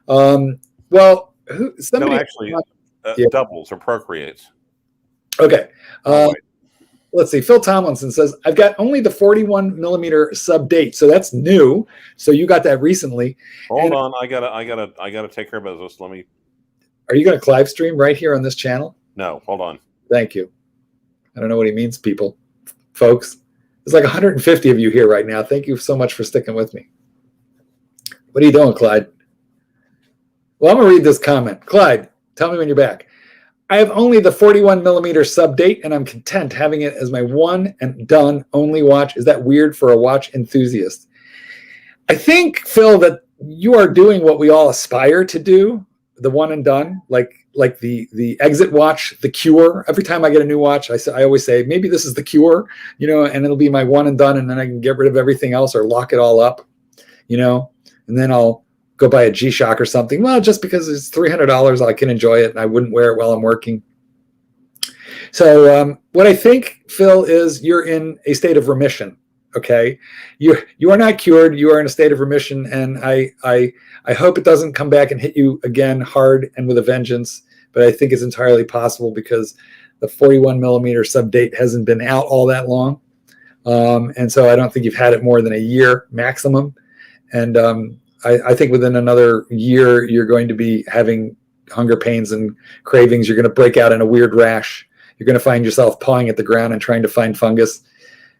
Well, doubles or procreates. Okay. Let's see. Phil Tomlinson says, I've got only the 41 millimeter sub date. So that's new. So you got that recently. Hold on. I gotta take care of business. Let me. Are you going to Clive stream right here on this channel? No, hold on. Thank you. I don't know what he means, folks. There's like 150 of you here right now. Thank you so much for sticking with me. What are you doing, Clyde? Well, I'm going to read this comment. Clyde, tell me when you're back. I have only the 41 millimeter sub date, and I'm content having it as my one and done only watch. Is that weird for a watch enthusiast? I think, Phil, that you are doing what we all aspire to do, the one and done, like the exit watch, the cure. Every time I get a new watch, I always say, maybe this is the cure, and it'll be my one and done, and then I can get rid of everything else or lock it all up, and then I'll go buy a G-Shock or something. Well, just because it's $300, I can enjoy it, and I wouldn't wear it while I'm working. So what I think, Phil, is you're in a state of remission. Okay, you are not cured. You are in a state of remission, and I hope it doesn't come back and hit you again hard and with a vengeance. But I think it's entirely possible because the 41 millimeter sub date hasn't been out all that long, and so I don't think you've had it more than a year maximum. And I think within another year you're going to be having hunger pains and cravings. You're going to break out in a weird rash. You're going to find yourself pawing at the ground and trying to find fungus.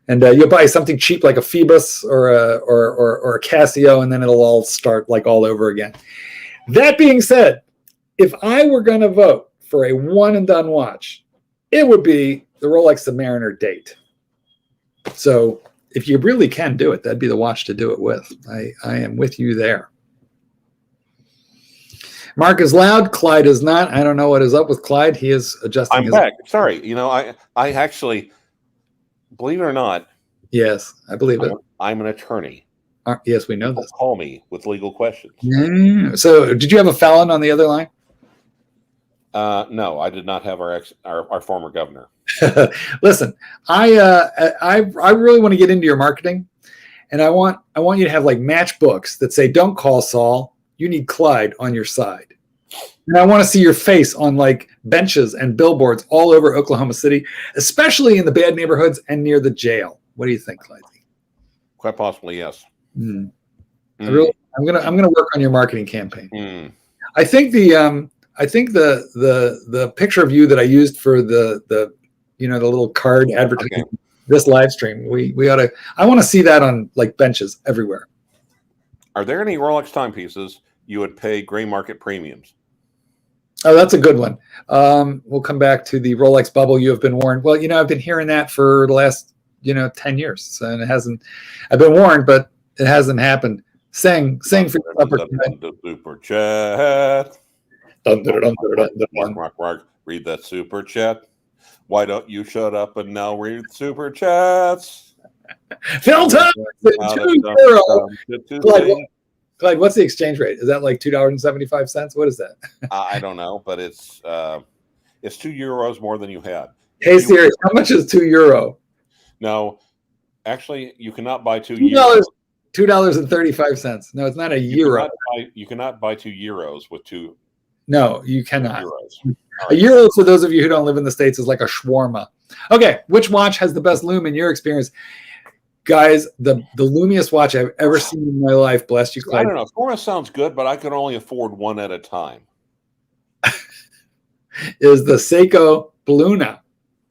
And you'll buy something cheap like a Phoebus or a Casio, and then it'll all start like all over again. That being said, if I were going to vote for a one and done watch, it would be the Rolex Submariner date. So if you really can do it, that'd be the watch to do it with. I am with you there. Mark is loud. Clyde is not. I don't know what is up with Clyde. He is adjusting. I'm back. Sorry. I actually, believe it or not. Yes, I believe it. I'm an attorney. Yes, we know People this. Call me with legal questions. So did you have a felon on the other line? No, I did not have our former governor. Listen, I really want to get into your marketing, and I want you to have like matchbooks that say, "Don't call Saul. You need Clyde on your side." And I want to see your face on like benches and billboards all over Oklahoma City, especially in the bad neighborhoods and near the jail. What do you think, Clyde? Quite possibly, yes. I'm gonna work on your marketing campaign. I think the picture of you that I used for the little card advertising this live stream, we ought to. I want to see that on like benches everywhere. Are there any Rolex timepieces you would pay gray market premiums? Oh, that's a good one. We'll come back to the Rolex bubble. You have been warned. Well, I've been hearing that for the last 10 years, and it hasn't. I've been warned, but it hasn't happened. Sing for your upper super chat. Mark, read that super chat. Why don't you shut up and now read super chats? Phil Thomas, €2. Clyde, what's the exchange rate? Is that like $2.75? What is that? I don't know, but it's €2 more than you had. Hey Siri, how much is €2? No, actually, you cannot buy €2. $2.35. No, it's not a euro. You cannot buy €2 with two. No, you cannot. Euros. A euro, for those of you who don't live in the States, is like a shawarma. Okay, which watch has the best lume in your experience? Guys, the lumiest watch I've ever seen in my life, bless you, Clyde. I don't know. Forma sounds good, but I could only afford one at a time. Is the Seiko Bluna.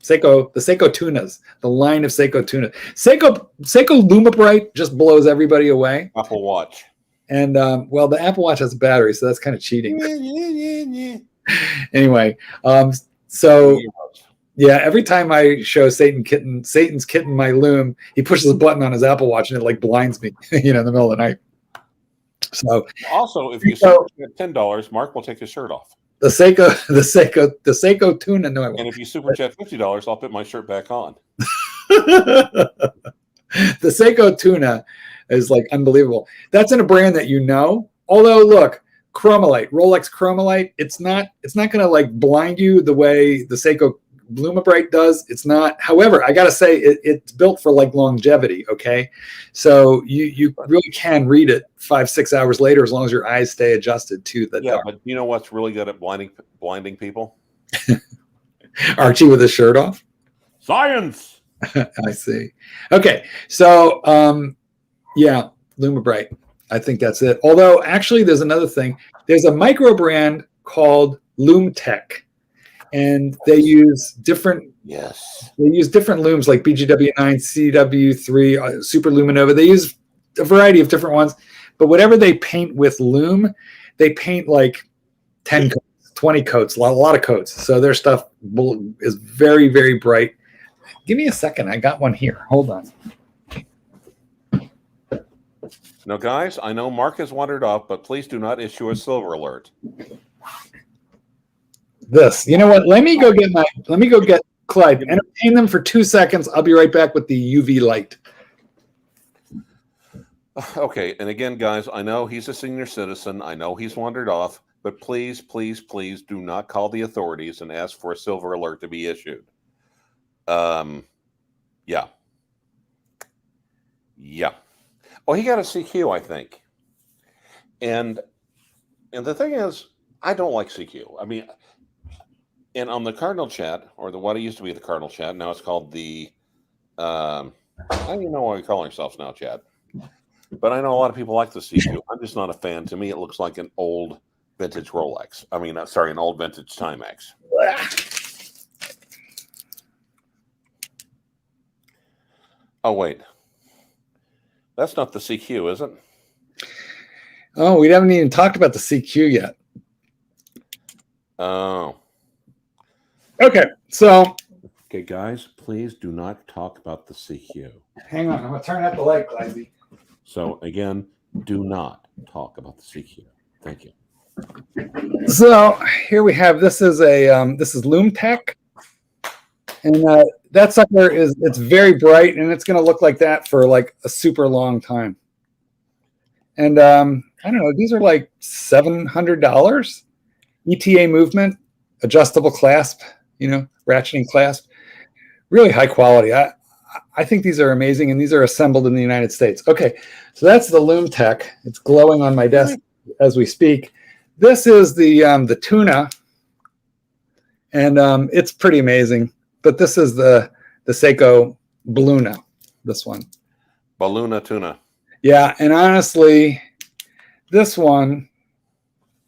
The Seiko tunas, the line of Seiko tuna. Seiko Lumibrite just blows everybody away. Apple Watch. And the Apple Watch has a battery, so that's kind of cheating. Anyway, yeah, every time I show Satan's kitten my lume, he pushes a button on his Apple Watch and it like blinds me, in the middle of the night. So also, if you super chat $10, Mark will take his shirt off. The Seiko tuna. No, I won't. And if you super chat $50, I'll put my shirt back on. The Seiko tuna is like unbelievable. That's in a brand that Although, look, Chromalite, Rolex Chromalite, it's not going to like blind you the way the Seiko Lumibrite does. It's not. However, I got to say it's built for like longevity. Okay, so you really can read it 5-6 hours later as long as your eyes stay adjusted to the dark. But you know what's really good at blinding people? Archie with his shirt off. Science. I see. Okay, so Lumibrite. I think that's it. Although actually, there's another thing. There's a micro brand called LumeTech. And they use different looms like BGW9, CW3, Super Luminova. They use a variety of different ones, but whatever they paint with lume, they paint like 10 coats, 20 coats, a lot of coats. So their stuff is very, very bright. Give me a second. I got one here. Hold on. Now, guys, I know Mark has wandered off, but please do not issue a silver alert. This, you know what? Let me go get Clyde. Entertain them for 2 seconds. I'll be right back with the UV light. Okay, and again, guys, I know he's a senior citizen. I know he's wandered off, but please, please, please do not call the authorities and ask for a silver alert to be issued. Yeah. Yeah. Oh, he got a CQ, I think. And the thing is, I don't like CQ. I mean, and on the Cardinal chat, or what it used to be the Cardinal chat, now it's called the, I don't even know what we call ourselves now, chat. But I know a lot of people like the CQ. I'm just not a fan. To me, it looks like an old vintage Rolex. I mean, sorry, an old vintage Timex. Oh, wait. That's not the CQ, is it? Oh, we haven't even talked about the CQ yet. Oh. Okay, so. Okay, guys, please do not talk about the CQ. Hang on, I'm going to turn out the light, Clyde. So, again, do not talk about the CQ. Thank you. So here we have, this is Lume Tech. And that sucker it's very bright, and it's going to look like that for like a super long time. And I don't know, these are like $700. ETA movement, adjustable clasp, ratcheting clasp, really high quality. I think these are amazing, and these are assembled in the United States. Okay, so that's the Lume Tech. It's glowing on my desk as we speak. This is the Tuna, and it's pretty amazing. But this is the Seiko Belluna, this one. Belluna Tuna. Yeah, and honestly, this one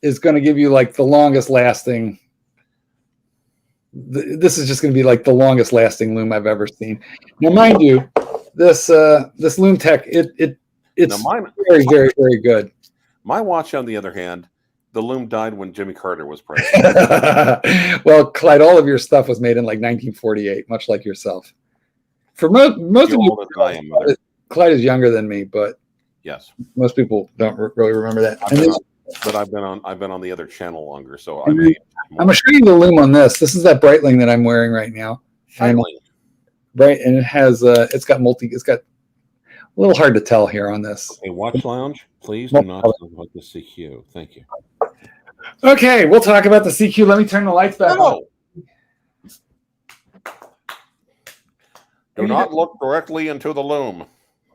is going to give you like the longest lasting. This is just going to be like the longest lasting lume I've ever seen. Now, mind you, this Lume Tech, it's very, very, very good. My watch, on the other hand, the lume died when Jimmy Carter was president. Well, Clyde, all of your stuff was made in like 1948, much like yourself. For most of you, Clyde is younger than me, but yes, most people don't really remember that. But I've been on the other channel longer, so I'm going to show you the lume on this. This is that Breitling that I'm wearing right now. And it has it's got a little hard to tell here on this. Okay, watch lounge, please do not talk about the CQ. Thank you. Okay, we'll talk about the CQ. Let me turn the lights back on. Do not look directly into the lume.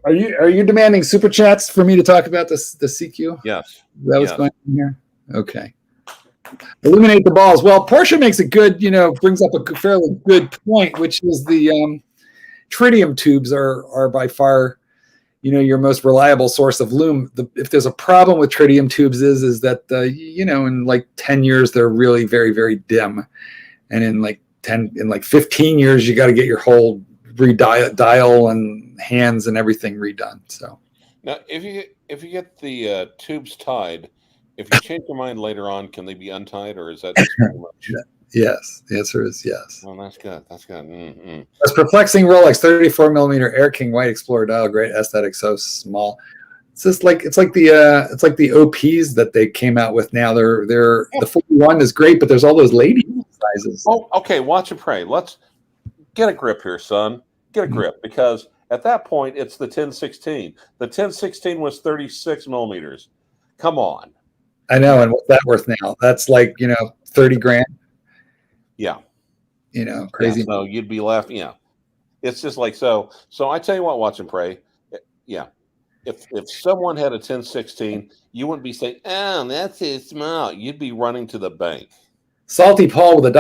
Are you demanding super chats for me to talk about the CQ? Yes. That was going on here? Okay. Illuminate the balls. Well, Porsche makes a good, brings up a fairly good point, which is the tritium tubes are by far, your most reliable source of lume. If there's a problem with tritium tubes is that, in like 10 years, they're really very, very dim. And in 15 years, you got to get your whole dial and hands and everything redone. So now, if you get the tubes tied, if you change your mind later on, can they be untied, or is that just pretty much? Yes, the answer is yes. Well, that's good. That's good. Mm-hmm. That's perplexing Rolex 34 millimeter Air King White Explorer dial, great aesthetic, so small. It's just like it's like the OPs that they came out with now. The 41 is great, but there's all those lady sizes. Oh, okay. Watch and pray. Let's get a grip here, son. Get a grip, because at that point it's the 1016. The 1016 was 36 millimeters. Come on. I know, and what's that worth now? That's like 30 grand. Yeah. Crazy. Yeah, so you'd be laughing. Yeah. It's just like so. So I tell you what, watch and pray. Yeah. If someone had a 1016, you wouldn't be saying, "Oh, that's too small." You'd be running to the bank. Salty Paul with a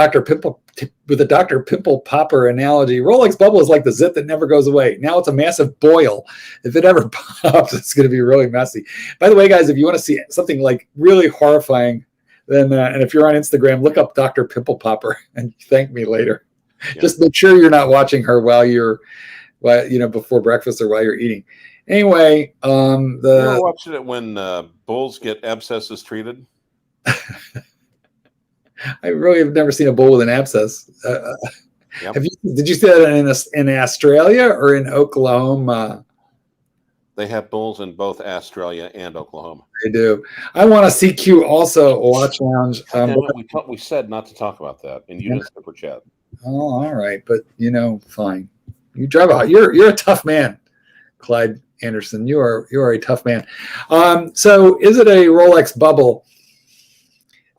Dr. Pimple Popper analogy. Rolex bubble is like the zit that never goes away. Now it's a massive boil. If it ever pops, it's going to be really messy. By the way, guys, if you want to see something like really horrifying, then and if you're on Instagram, look up Dr. Pimple Popper and thank me later. Yeah. Just make sure you're not watching her before breakfast or while you're eating. Anyway, you ever watched it when bulls get abscesses treated? I really have never seen a bull with an abscess. Yep. Did you see that in Australia or in Oklahoma? They have bulls in both Australia and Oklahoma. They do. I want a CQ also, a watch lounge. Damn it, we said not to talk about that, and you didn't super chat. Oh, all right, but fine. You drive out. You're a tough man, Clyde Anderson. You are a tough man. So is it a Rolex bubble?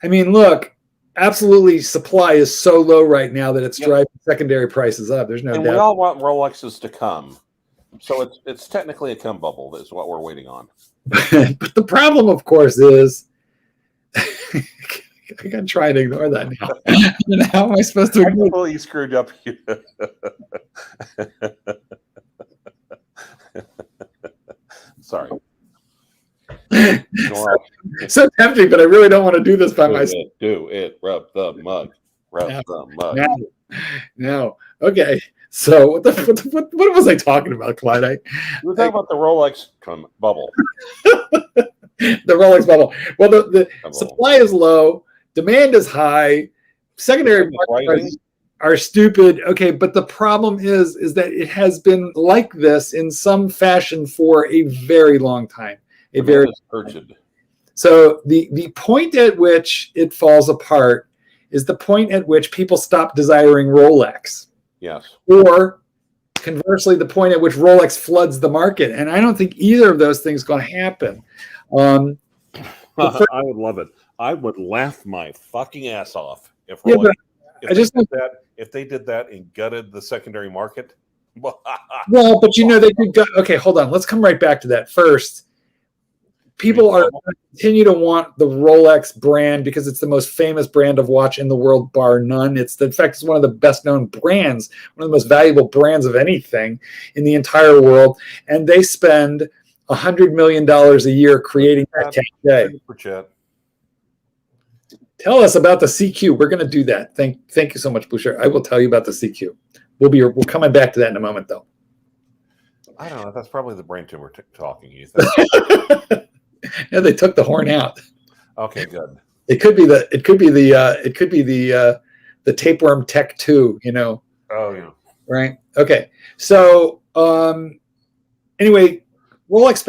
I mean, look, absolutely, supply is so low right now that it's driving secondary prices up. There's no doubt. We all want Rolexes to come, so it's technically a come bubble. That is what we're waiting on. But the problem, of course, is I gotta try and ignore that now. How am I supposed to I ignore? completely screwed up. Sorry. So tempting, but I really don't want to do this by myself. Do it. Rub the mug. Rub the mug. No. Okay. So what was I talking about, Clyde? We were talking about the Rolex bubble. The Rolex bubble. Well, the supply is low, demand is high, secondary markets are stupid. Okay, but the problem is that it has been like this in some fashion for a very long time. So the point at which it falls apart is the point at which people stop desiring Rolex. Yes. Or conversely, the point at which Rolex floods the market. And I don't think either of those things going to happen. I would love it. I would laugh my fucking ass off if Rolex, if they did that and gutted the secondary market. Well, but they could go. Okay, hold on. Let's come right back to that first. People are going to continue to want the Rolex brand because it's the most famous brand of watch in the world, bar none. In fact, it's one of the best known brands, one of the most valuable brands of anything in the entire world. And they spend $100 million a year creating that cachet. Tell us about the CQ. We're going to do that. Thank you so much, Boucher. I will tell you about the CQ. We're coming back to that in a moment, though. I don't know. That's probably the brain tumor talking. You think? Yeah, they took the horn out. Okay, good. It could be the tapeworm Tech 2. Oh yeah. Right. Okay. So anyway, Rolex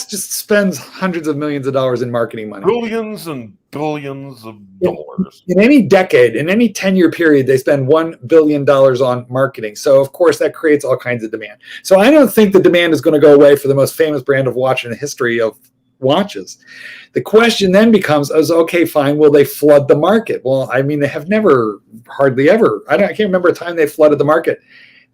just spends hundreds of millions of dollars in marketing money. Billions and billions of dollars. In any decade, in any 10-year period, they spend $1 billion on marketing. So, of course, that creates all kinds of demand. So I don't think the demand is going to go away for the most famous brand of watch in the history of watches. The question then becomes, okay, fine, will they flood the market? Well, I mean, they have never, hardly ever. I can't remember a time they flooded the market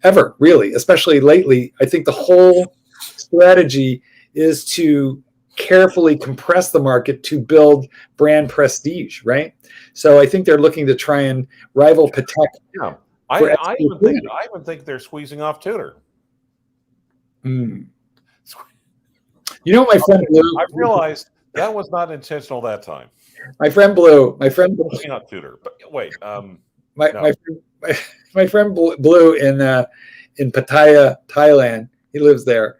ever, really, especially lately. I think the whole strategy is to carefully compress the market to build brand prestige, right? So I think they're looking to try and rival Patek. Yeah, I even think they're squeezing off Tudor. Mm. My friend Blue. I realized that was not intentional that time. My friend Blue. Not Tudor, but wait. My friend Blue in Pattaya, Thailand. He lives there.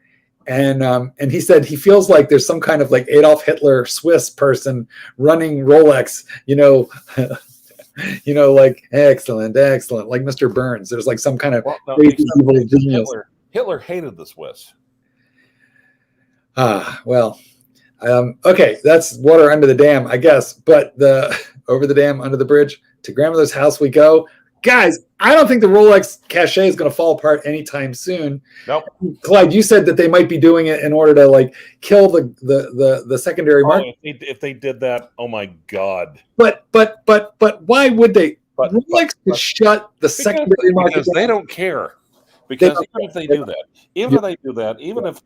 And he said he feels like there's some kind of like Adolf Hitler Swiss person running Rolex, like excellent, like Mr. Burns. There's like some kind of crazy evil genius. Hitler hated the Swiss. Okay, that's water under the dam, I guess. But over the dam, under the bridge, to grandmother's house we go. Guys, I don't think the Rolex cachet is going to fall apart anytime soon. Nope. Clyde, you said that they might be doing it in order to like kill the secondary market. If they did that, oh my God. But why would they? Rolex could shut the secondary market because they don't care. Because even if they do that, even if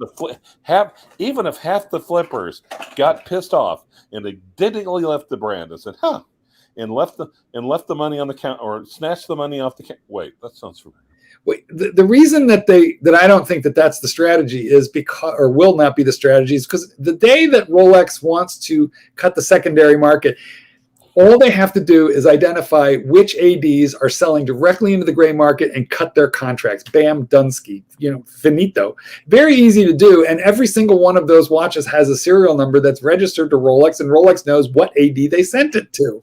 half the flippers got pissed off and they dignitally left the brand and said, and left the money on the count or snatched the money off the count. Wait, that sounds familiar. Wait, the reason that I don't think that that's the strategy is because, or will not be the strategy, is because the day that Rolex wants to cut the secondary market, all they have to do is identify which ADs are selling directly into the gray market and cut their contracts. Bam, Dunsky, finito. Very easy to do. And every single one of those watches has a serial number that's registered to Rolex, and Rolex knows what AD they sent it to.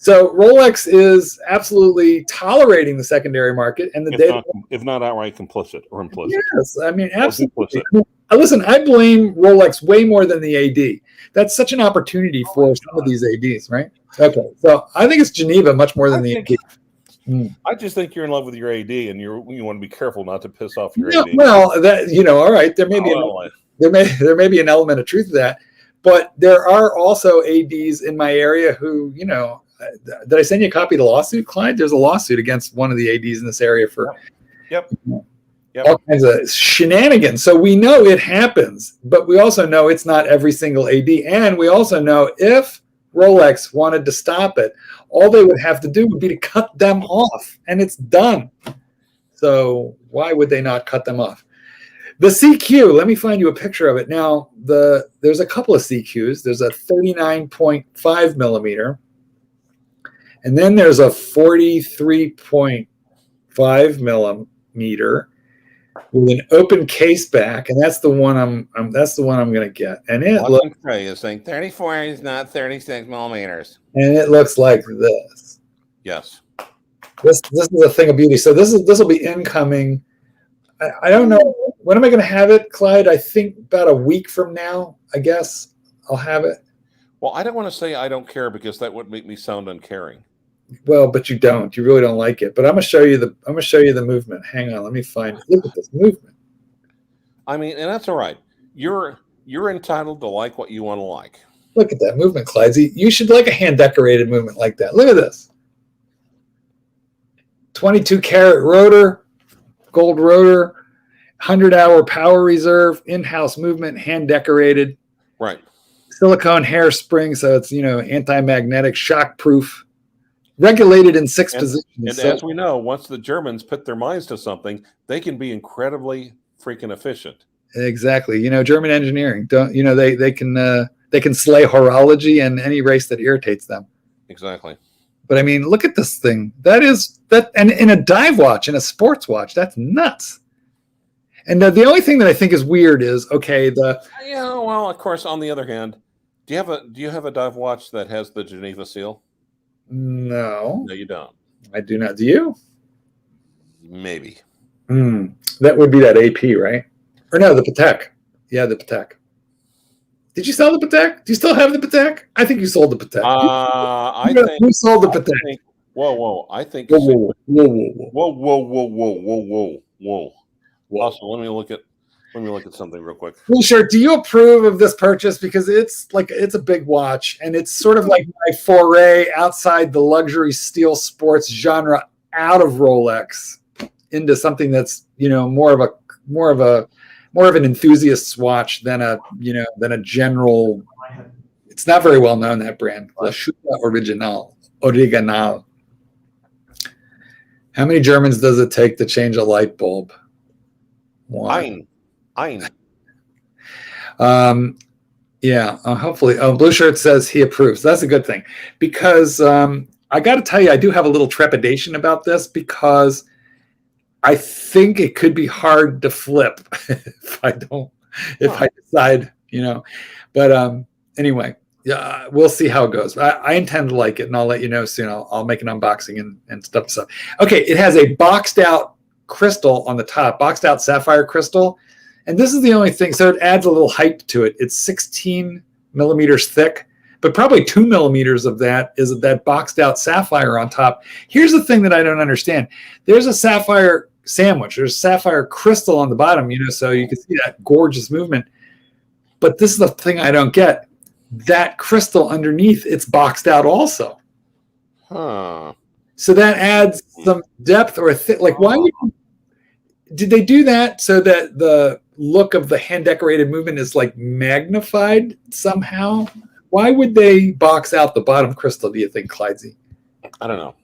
So Rolex is absolutely tolerating the secondary market, and the data. If not outright complicit or implicit. Yes, I mean absolutely. Implicit. Listen, I blame Rolex way more than the AD. That's such an opportunity for some of these ADs, right? Okay, so I think it's Geneva much more than the AD. I just think you're in love with your AD, and you want to be careful not to piss off your No, AD. well, that all right. There may be there may be an element of truth to that, but there are also ADs in my area who, did I send you a copy of the lawsuit, Clyde? There's a lawsuit against one of the ADs in this area for all kinds of shenanigans. So we know it happens, but we also know it's not every single AD. And we also know if Rolex wanted to stop it, all they would have to do would be to cut them off, and it's done. So why would they not cut them off? The CQ, let me find you a picture of it. Now, there's a couple of CQs. There's a 39.5 millimeter, and then there's a 43.5 millimeter with an open case back, and that's the one I'm going to get. And it looks is saying 34 is not 36 millimeters, and it looks like this. Yes, this is a thing of beauty. So this will be incoming. I don't know, when am I going to have it, Clyde? I think about a week from now. I guess I'll have it. Well, I don't want to say I don't care, because that would make me sound uncaring. Well, but you don't. You really don't like it. But I'm gonna show you the movement. Hang on, let me find it. Look at this movement. I mean, and that's all right. You're entitled to like what you want to like. Look at that movement, Clyde. You should like a hand decorated movement like that. Look at this. 22 karat rotor, gold rotor, 100-hour power reserve, in-house movement, hand decorated. Right. Silicone hairspring, so it's anti-magnetic, shock proof. Regulated in 6 positions. And as we know, once the Germans put their minds to something, they can be incredibly freaking efficient. Exactly. German engineering. They can slay horology and any race that irritates them. Exactly. But I mean, look at this thing. And in a dive watch, in a sports watch, that's nuts. And the only thing that I think is weird is well, of course, on the other hand, do you have a dive watch that has the Geneva seal? No. No, you don't. I do not. Do you? Maybe. That would be that AP, right? Or no, the Patek. Yeah, the Patek. Did you sell the Patek? Do you still have the Patek? I think you sold the Patek. I think you sold the Patek. Whoa! I think. Whoa! Also, let me look at something real quick. Well, sure. Do you approve of this purchase? Because it's a big watch, and it's sort of like my foray outside the luxury steel sports genre, out of Rolex into something that's more of an enthusiast's watch than a general. It's not very well known, that brand. La Schuta Original. How many Germans does it take to change a light bulb? One. Yeah. Hopefully. Blue Shirt says he approves. That's a good thing, because I got to tell you, I do have a little trepidation about this, because I think it could be hard to flip if I decide, But anyway, yeah, we'll see how it goes. I intend to like it, and I'll let you know soon. I'll make an unboxing and stuff. Okay, it has a boxed out crystal on the top, boxed out sapphire crystal. And this is the only thing, so it adds a little height to it. It's 16 millimeters thick, but probably 2 millimeters of that is that boxed out sapphire on top. Here's the thing that I don't understand. There's a sapphire sandwich. There's sapphire crystal on the bottom, so you can see that gorgeous movement. But this is the thing I don't get. That crystal underneath, it's boxed out also. Huh. So that adds some depth or why did they do that so that the look of the hand decorated movement is magnified somehow? Why would they box out the bottom crystal, do you think, Clydesy? I don't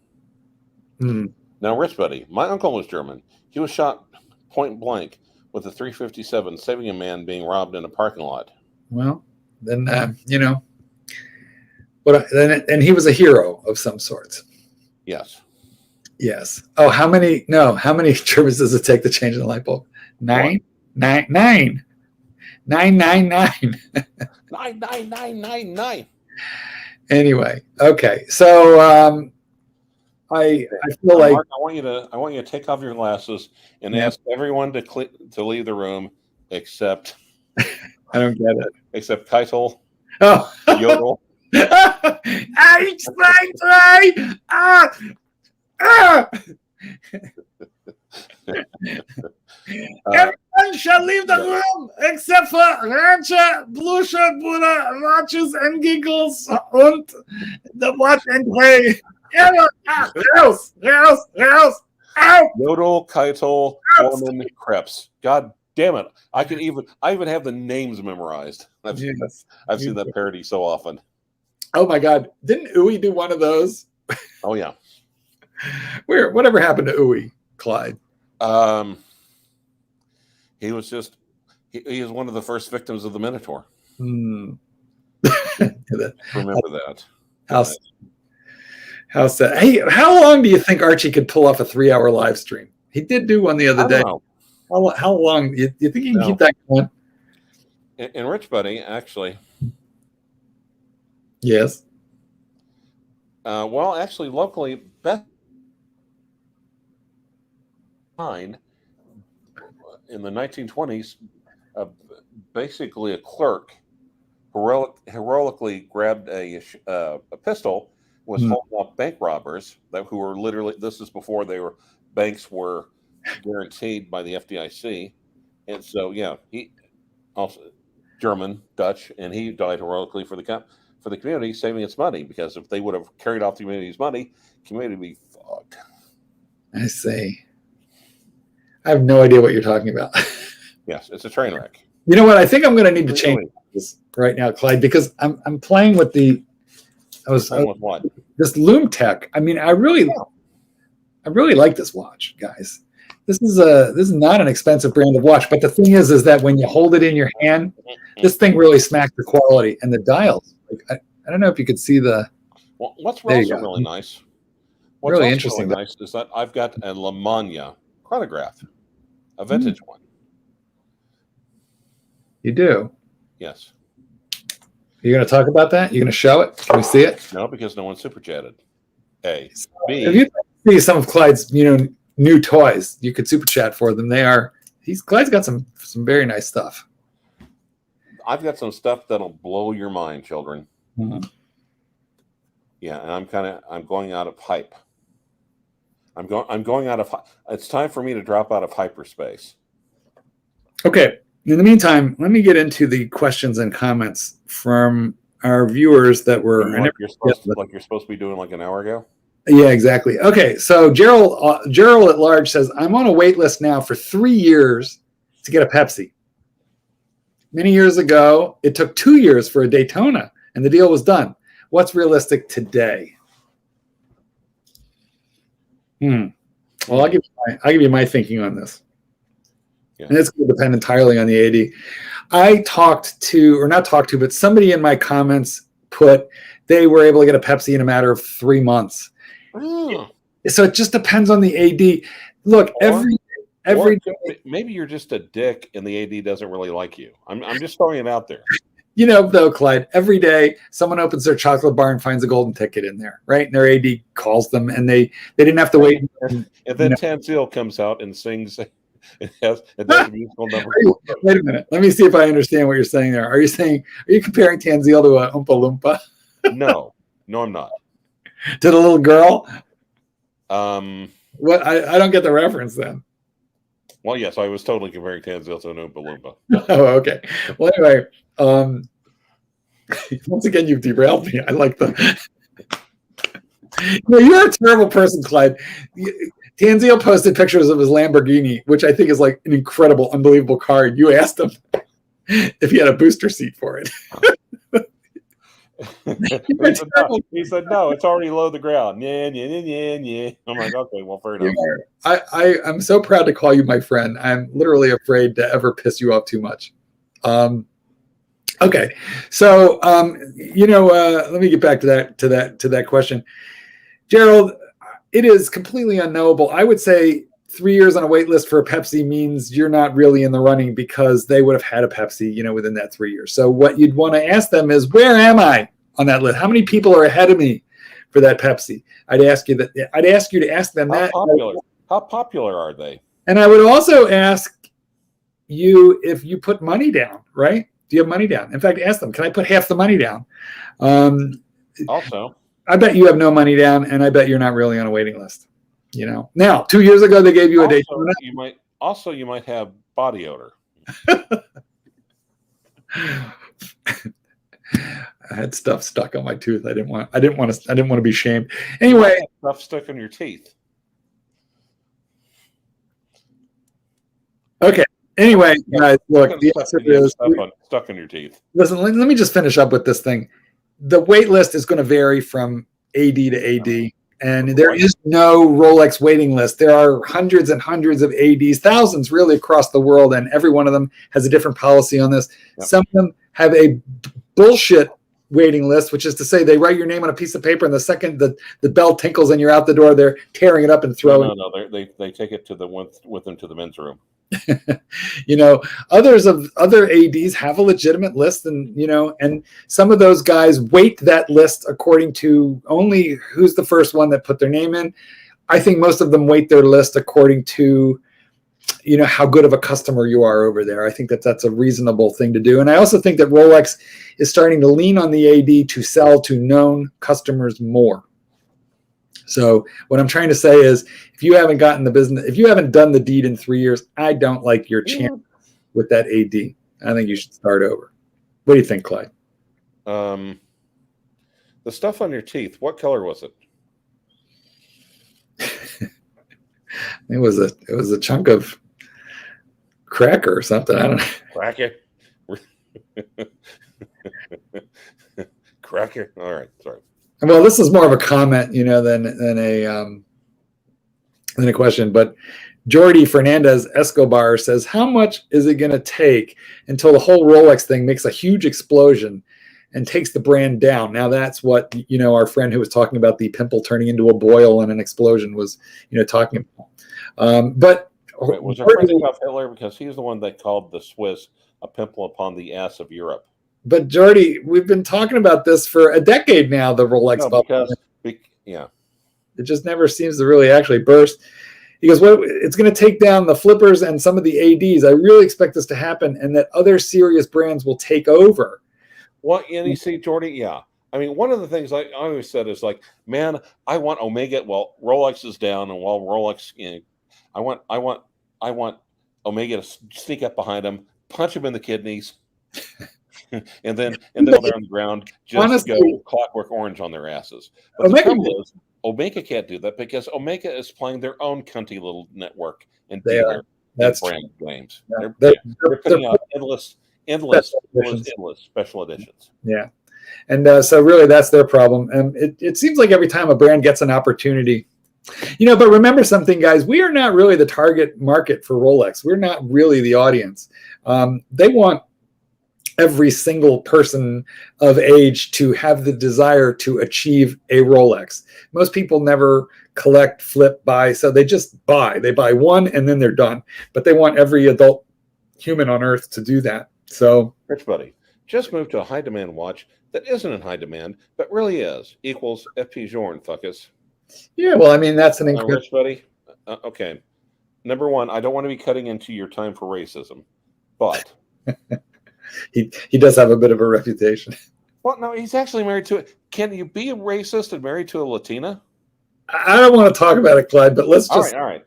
know. Now, Rich Buddy, my uncle was German. He was shot point blank with a 357, saving a man being robbed in a parking lot. Well, then, and he was a hero of some sorts. Yes. Yes. Oh, how many Germans does it take to change the light bulb? 9? 9. 9. 9. Anyway, okay. So I feel like Mark, I want you to take off your glasses and ask everyone to leave the room except I don't get it. except Keitel, Oh, Yodel. Everyone shall leave the room except for Rancher, Blue Shirt Buddha, Watches and Giggles, and the Watch and Pray. Raus! Yodel, Keitel, Foreman, Krebs. God damn it! I even have the names memorized. I've seen that parody so often. Oh my God! Didn't Uwe do one of those? Oh yeah. Whatever happened to Uwe, Clyde? He was just he was one of the first victims of the Minotaur. Remember that. How sad. Hey, how long do you think Archie could pull off a 3-hour live stream? He did do one the other day. How long? You think he can keep that going? And Rich Buddy, actually. Yes. Well, actually, locally, Beth in the 1920s, basically a clerk heroically grabbed a pistol, was holding up bank robbers who were literally, this is before banks were guaranteed by the FDIC. And so, yeah, he also German, Dutch, and he died heroically for the community, saving its money, because if they would have carried off the community's money, the community would be fucked. I see. I have no idea what you're talking about. Yes, it's a train wreck. You know what? I think I'm going to need to change this right now, Clyde, because I'm playing with this lume tech. I mean, I really like this watch, guys. This is not an expensive brand of watch, but the thing is that when you hold it in your hand, this thing really smacks the quality, and the dials. Like, I don't know if you could see the. Well, what's also really nice? What's really also interesting. Really nice is that I've got a La Mania chronograph, a vintage one. You do? Yes. You're going to talk about that? You're going to show it? Can we see it? No, because no one super chatted. A. So, B. if you see some of Clyde's, new toys, you could super chat for them. Clyde's got some very nice stuff. I've got some stuff that'll blow your mind, children. Mm-hmm. Yeah, and I'm going out of hype. I'm going out of. It's time for me to drop out of hyperspace. Okay. In the meantime, let me get into the questions and comments from our viewers that were. You're supposed to be doing like an hour ago. Yeah, exactly. Okay, so Gerald at large says, I'm on a wait list now for 3 years to get a Pepsi. Many years ago, it took 2 years for a Daytona, and the deal was done. What's realistic today? Well, I'll give you my thinking on this. Yeah. And it's going to depend entirely on the AD. But somebody in my comments put they were able to get a Pepsi in a matter of 3 months. So it just depends on the AD. Look, every day, maybe you're just a dick and the AD doesn't really like you. I'm just throwing it out there. Though, Clyde, every day someone opens their chocolate bar and finds a golden ticket in there, right? And their AD calls them, and they didn't have to wait. And then Tanzil comes out and sings. It does a musical number. Wait a minute. Let me see if I understand what you're saying there. Are you comparing Tanzil to a Oompa Loompa? No, I'm not. To the little girl? What? I don't get the reference then. Well, yes, I was totally comparing Tanzil to an Oompa Loompa. Oh, okay. Well, anyway, once again, you've derailed me. I like the. You're a terrible person, Clyde. Tanzil posted pictures of his Lamborghini, which I think is like an incredible, unbelievable car. You asked him if he had a booster seat for it. He said, no, it's already low the ground. Yeah. I'm like, okay, well, fair enough. I'm so proud to call you my friend. I'm literally afraid to ever piss you off too much. Okay, so let me get back to that question, Gerald. It is completely unknowable. I would say 3 years on a wait list for a Pepsi means you're not really in the running, because they would have had a Pepsi, within that 3 years. So what you'd want to ask them is, where am I on that list? How many people are ahead of me for that Pepsi? I'd ask you that. I'd ask you to ask them that. How popular are they? And I would also ask you if you put money down, right? Do you have money down? In fact, ask them, can I put half the money down? Also, I bet you have no money down, and I bet you're not really on a waiting list. You know. Now, 2 years ago, they gave you a date. You might have body odor. I had stuff stuck on my tooth. I didn't want to be shamed. Anyway, stuff stuck in your teeth. Okay. Anyway, guys, look, the answer is stuck in your teeth. Listen, let me just finish up with this thing. The wait list is going to vary from AD to AD, and there is no Rolex waiting list. There are hundreds and hundreds of ADs, thousands really across the world, and every one of them has a different policy on this. Yep. Some of them have a bullshit waiting list, which is to say they write your name on a piece of paper, and the second the bell tinkles and you're out the door, they're tearing it up and throwing it. No, they take it with them to the men's room. You know, other ADs have a legitimate list, and you know, and some of those guys weight that list according to only who's the first one that put their name in. I think most of them weight their list according to, you know, how good of a customer you are over there. I think that's a reasonable thing to do. And I also think that Rolex is starting to lean on the AD to sell to known customers more. So what I'm trying to say is, if you haven't gotten the business, if you haven't done the deed in 3 years, I don't like your chance with that AD. I think you should start over. What do you think, Clyde? The stuff on your teeth, what color was it? It was a chunk of cracker or something. I don't know. Cracker. Cracker. All right. Sorry. Well, this is more of a comment, you know, than a question. But Jordi Fernandez Escobar says, how much is it going to take until the whole Rolex thing makes a huge explosion and takes the brand down? Now, that's what, you know, our friend who was talking about the pimple turning into a boil and an explosion was, you know, talking about. But was our friend about Hitler, because he's the one that called the Swiss a pimple upon the ass of Europe. But Jordi, we've been talking about this for a decade now, the Rolex bubble. Yeah. It just never seems to really actually burst. He goes, well, it's going to take down the flippers and some of the ADs. I really expect this to happen, and that other serious brands will take over. Well, and you see, Jordi, yeah. I mean, one of the things I always said is like, man, I want Omega. Well, Rolex is down, and while Rolex, you know, I want Omega to sneak up behind him, punch him in the kidneys. and then while they're on the ground, just honestly, go Clockwork Orange on their asses. But the trouble is, Omega can't do that because Omega is playing their own cunty little network and that's brand names. Yeah. They're putting out endless special editions. Yeah, and so really that's their problem. And it seems like every time a brand gets an opportunity, you know. But remember something, guys: we are not really the target market for Rolex. We're not really the audience. They want every single person of age to have the desire to achieve a Rolex. Most people never collect, flip, buy, so they just buy. They buy one and then they're done. But they want every adult human on earth to do that. So, Rich Buddy, just moved to a high demand watch that isn't in high demand, but really is. Equals FP Journe, fuckus. Yeah, well, I mean, that's an incredible. Rich Buddy, okay. Number one, I don't want to be cutting into your time for racism, but he does have a bit of a reputation. Well, no, he's actually married to it. Can you be a racist and married to a Latina? I don't want to talk about it, Clyde, but let's just. All right.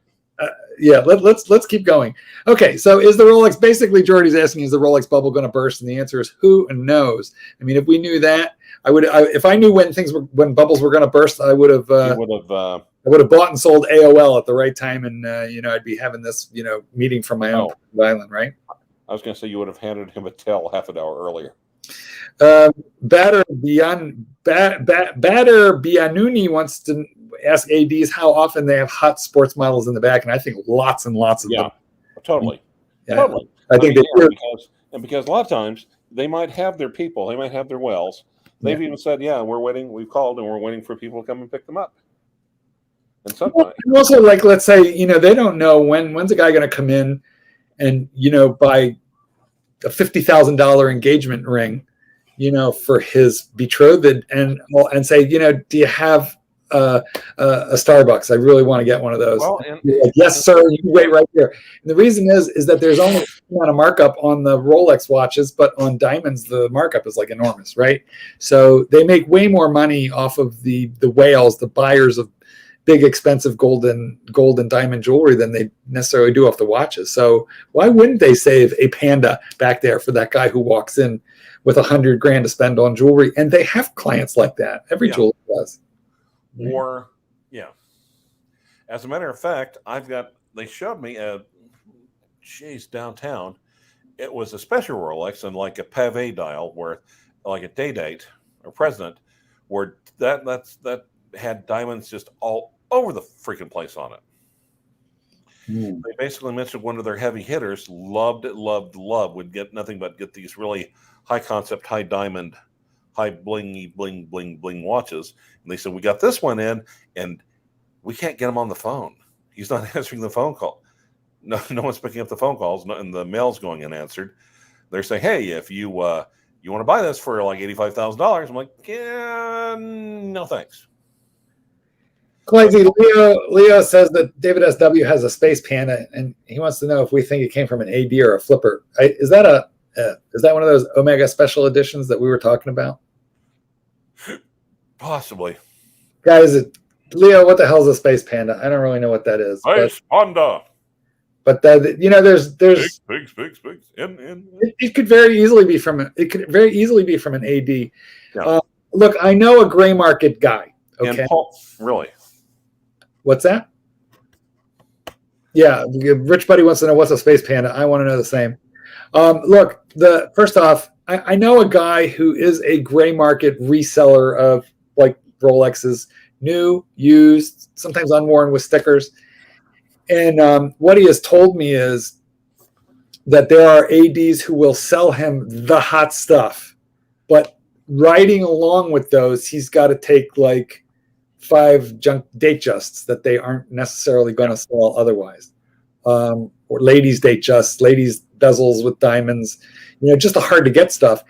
Yeah, let's keep going. Okay, so is the Rolex, basically Jordy's asking, is the Rolex bubble going to burst? And the answer is who knows. I mean, if we knew that, if I knew when bubbles were going to burst, I would have bought and sold AOL at the right time, and I'd be having this meeting from my own island, right? I was going to say you would have handed him a tell half an hour earlier. Bader Bianuni wants to ask ADs how often they have hot sports models in the back, and I think lots and lots of them. Totally. Yeah, totally. I think they do. Because a lot of times they might have their people, they might have their wells. They've even said, we're waiting, we've called and we're waiting for people to come and pick them up. And sometimes also, like, let's say, they don't know when's a guy going to come in and, buy a $50,000 engagement ring, for his betrothed and say, do you have a Starbucks? I really want to get one of those. Well, Like, yes, sir. You can wait right there. And the reason is that there's only a amount of markup on the Rolex watches, but on diamonds, the markup is like enormous, right? So they make way more money off of the whales, the buyers of big, expensive gold and diamond jewelry than they necessarily do off the watches. So why wouldn't they save a Panda back there for that guy who walks in with $100,000 to spend on jewelry? And they have clients like that. Every jeweler does. Or, as a matter of fact, they showed me downtown. It was a special Rolex and like a Piguet dial where, like a date or president, where that had diamonds just all over the freaking place on it. They basically mentioned one of their heavy hitters loved it, would get nothing but get these really high concept, high diamond, high blingy, bling watches. And they said, we got this one in and we can't get him on the phone. He's not answering the phone call. No one's picking up the phone calls, and the mail's going unanswered. They're saying, hey, if you want to buy this for like $85,000, I'm like, yeah, no thanks. Clyde, Leo says that David SW has a Space Panda, and he wants to know if we think it came from an AD or a flipper. Is that one of those Omega special editions that we were talking about? Possibly. Guys, Leo, what the hell is a Space Panda? I don't really know what that is. Space Panda. But there's Pigs. It could very easily be from an AD. Yeah. Look, I know a gray market guy. Okay. Really? What's that? Yeah, Rich Buddy wants to know what's a Space Panda. I want to know the same. Look, first off, I know a guy who is a gray market reseller of like Rolexes, new, used, sometimes unworn with stickers. And what he has told me is that there are ADs who will sell him the hot stuff, but riding along with those, he's got to take like 5 junk date justs that they aren't necessarily going to sell otherwise. Or ladies date justs, ladies bezels with diamonds, just the hard to get stuff.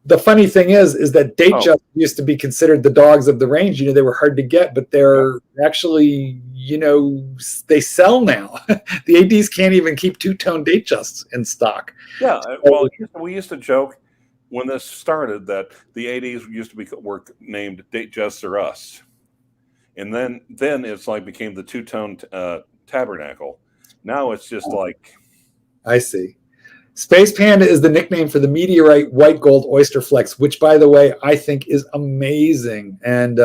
The funny thing is that date justs used to be considered the dogs of the range. They were hard to get, but they're actually, they sell now. The ADs can't even keep two-tone date justs in stock. Yeah, well, we used to joke when this started that the ADs were named Date Justs or Us. And then it's like became the two-tone tabernacle. Now it's just like... I see. Space Panda is the nickname for the meteorite white gold oyster flex, which, by the way, I think is amazing. And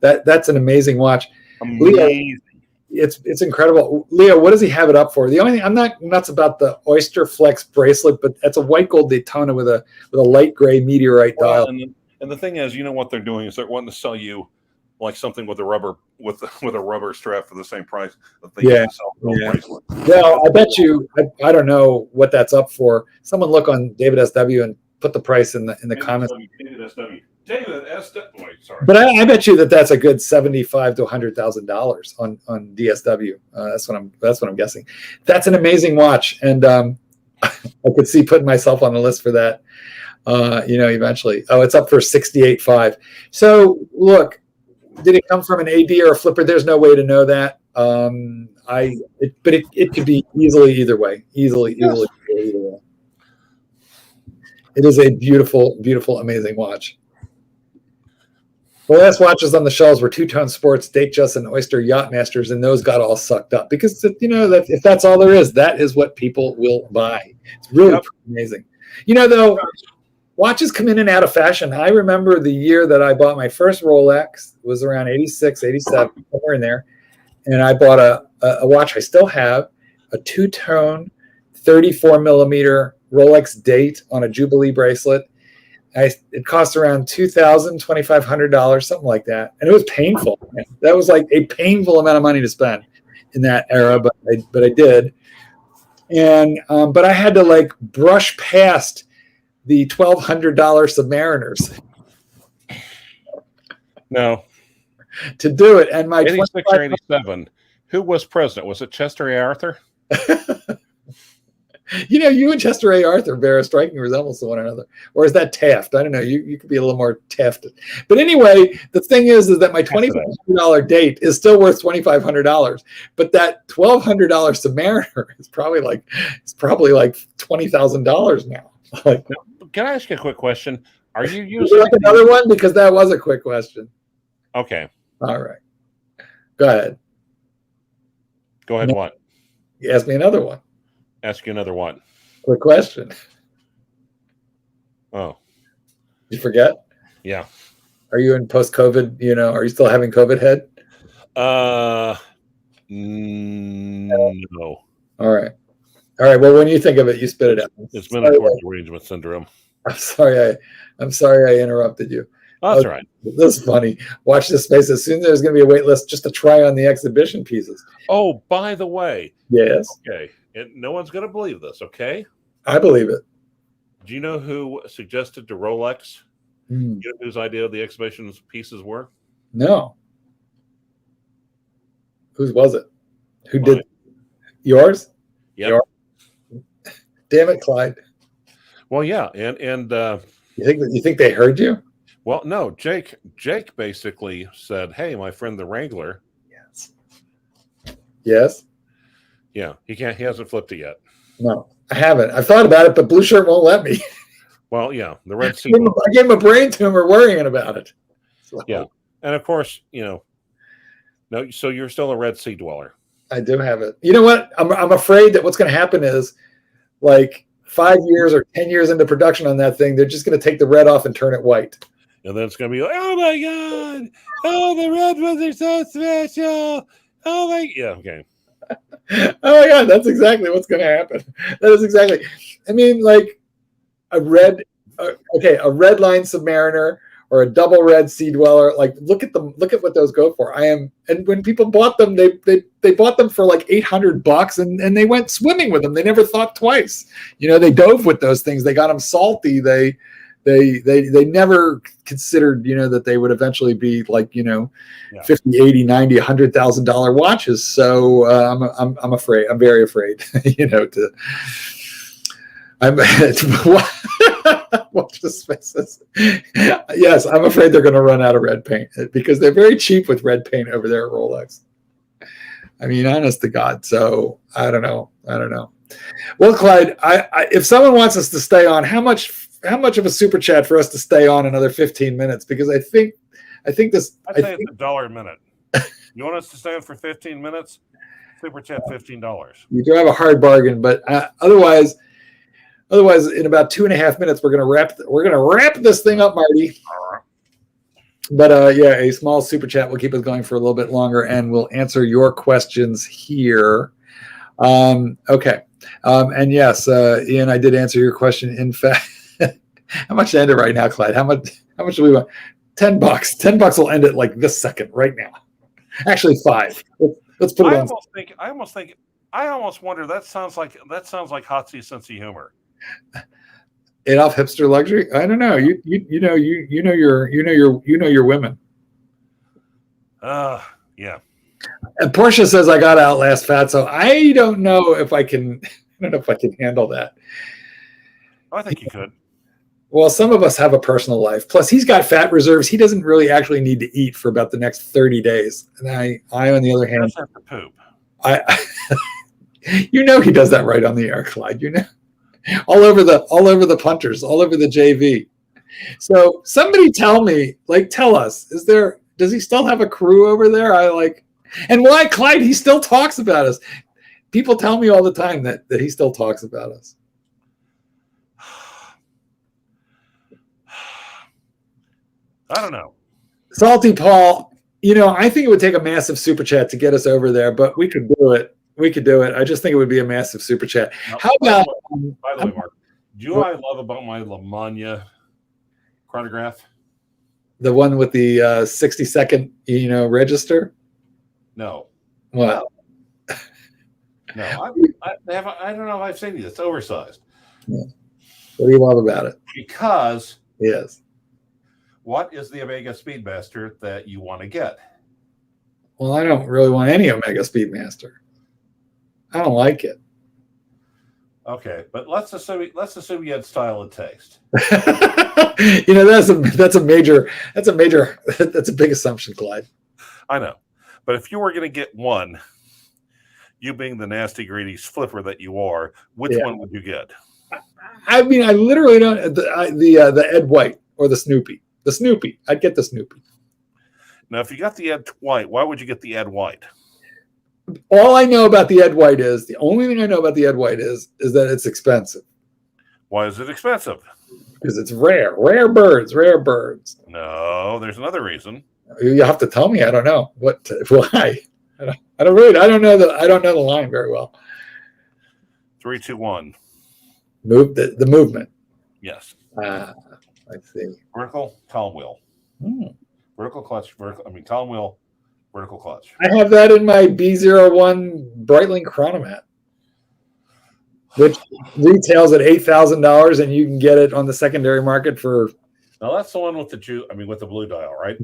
that's an amazing watch. Amazing. Leo, it's incredible. Leo, what does he have it up for? The only thing, I'm not nuts about the oyster flex bracelet, but that's a white gold Daytona with a light gray meteorite dial. And the thing is, what they're doing is they're wanting to sell you like something with a rubber strap for the same price that they sell bracelet. Well, I bet you, I don't know what that's up for. Someone look on David SW and put the price in the comments. David SW. Wait, sorry. But I bet you that's a good $75,000 to $100,000 on DSW. That's what I'm guessing. That's an amazing watch, and I could see putting myself on the list for that. Eventually. Oh, it's up for $68,500. So look. Did it come from an AD or a flipper? There's no way to know that. But it could be easily either way. Easily either way. It is a beautiful, beautiful, amazing watch. The last watches on the shelves were Two-Tone Sports, Datejust, and Oyster Yachtmasters, and those got all sucked up because that if that's all there is, that is what people will buy. It's really amazing. Though. Watches come in and out of fashion. I remember the year that I bought my first Rolex. It was around 86, 87, somewhere in there. And I bought a watch I still have, a two-tone 34 millimeter Rolex date on a Jubilee bracelet. It cost around $2,000, $2,500, something like that. And it was painful. That was like a painful amount of money to spend in that era, but I did. And but I had to like brush past the $1,200 Submariners. No. To do it. And my 86 or 87. Who was president? Was it Chester A. Arthur? You and Chester A. Arthur bear a striking resemblance to one another. Or is that Taft? I don't know. You could be a little more Tafted. But anyway, the thing is that my $2,500 date is still worth $2,500. But that $1,200 Submariner is probably like $20,000 now. Like, can I ask you a quick question? Are you would using you like another one? Because that was a quick question. Okay. All right. Go ahead. Go ahead. What? You ask me another one. Ask you another one. Quick question. Oh. Did you forget? Yeah. Are you in post-COVID? Are you still having COVID head? No. All right. Well, when you think of it, you spit it out. It's menopausal derangement syndrome. I'm sorry I interrupted you. Oh, that's all right. This is funny. Watch this space. As soon as there's going to be a wait list just to try on the exhibition pieces. Oh, by the way. Yes. Okay. No one's going to believe this, okay? I believe it. Do you know who suggested to Rolex? You know whose idea the exhibition's pieces were? No. Whose was it? Who Mine. did? Yours? Yeah. Damn it, Clyde. Well, yeah, and you think they heard you? Well, no, Jake basically said, "Hey, my friend the Wrangler." Yes. Yeah, he hasn't flipped it yet. No, I haven't. I've thought about it, but Blue Shirt won't let me. Well, yeah, the Red Sea. I gave him a brain tumor worrying about it. So. Yeah, and of course, no. So you're still a Red Sea dweller. I do have it. You know what? I'm afraid that what's going to happen is, like 5 years or 10 years into production on that thing, they're just going to take the red off and turn it white. And then it's going to be like, oh my God, oh, the red ones are so special. Oh my, yeah, okay. Oh my God, that's exactly what's going to happen. That is exactly. I mean, like a red line Submariner or a double red Sea Dweller. Like, look at what those go for. And when people bought them, they bought them for like $800 and they went swimming with them. They never thought twice. They dove with those things. They got them salty. They never considered, that they would eventually be like, $50, $80, $90, $100,000 watches. So I'm afraid. I'm very afraid, watch the spaces. Yes, I'm afraid they're going to run out of red paint because they're very cheap with red paint over there at Rolex. I mean, honest to God. So I don't know. Well, Clyde, if someone wants us to stay on, how much of a super chat for us to stay on another 15 minutes? Because I think this. I'd say it's $1 a minute. You want us to stay on for 15 minutes? Super chat $15. You do have a hard bargain, but otherwise, in about 2.5 minutes, we're gonna wrap this thing up, Marty. But a small super chat will keep us going for a little bit longer, and we'll answer your questions here. Okay. And yes, Ian, I did answer your question. In fact, how much to end it right now, Clyde? How much do we want? $10. $10 will end it like this second, right now. Actually, 5. Let's put it on. I almost wonder. That sounds like Hotsy's sense of humor. Adolf Hipster Luxury. I don't know. You know your women. Yeah. And Portia says I got to outlast Fatso. I don't know if I can. I don't know if I can handle that. I think you could. Well, some of us have a personal life. Plus, he's got fat reserves. He doesn't really actually need to eat for about the next 30 days. And I on the other hand, have to poop. He does that right on the air, Clyde. All over the punters, all over the JV. So somebody tell us, does he still have a crew over there? And why, Clyde, he still talks about us. People tell me all the time that he still talks about us. I don't know. Salty Paul, I think it would take a massive super chat to get us over there, but we could do it. I just think it would be a massive super chat. No, How about? By the way, Mark, do you know what I love about my LaMagna chronograph? The one with the 60-second, register? No. What? No. I don't know if I've seen it. It's oversized. Yeah. What do you love about it? Because. Yes. What is the Omega Speedmaster that you want to get? Well, I don't really want any Omega Speedmaster. I don't like it. Okay, but let's assume you had style and taste. You know, that's a big assumption, Clyde. I know, but if you were going to get one, you being the nasty, greedy flipper that you are, which one would you get? I mean, I literally don't the Ed White or the Snoopy. The Snoopy. I'd get the Snoopy. Now, if you got the Ed White, why would you get the Ed White? All I know about the Ed White is the only thing I know about the Ed White is that it's expensive. Why is it expensive? Because it's rare birds. No, there's another reason. You have to tell me. I don't know why. I don't know the line very well. 3, 2, 1. Move the movement. Yes. Let's see. Vertical column wheel. Vertical clutch. Column wheel. Vertical clutch. I have that in my B01 Breitling Chronomat, which retails at $8,000, and you can get it on the secondary market for. Now that's the one with the blue dial, right?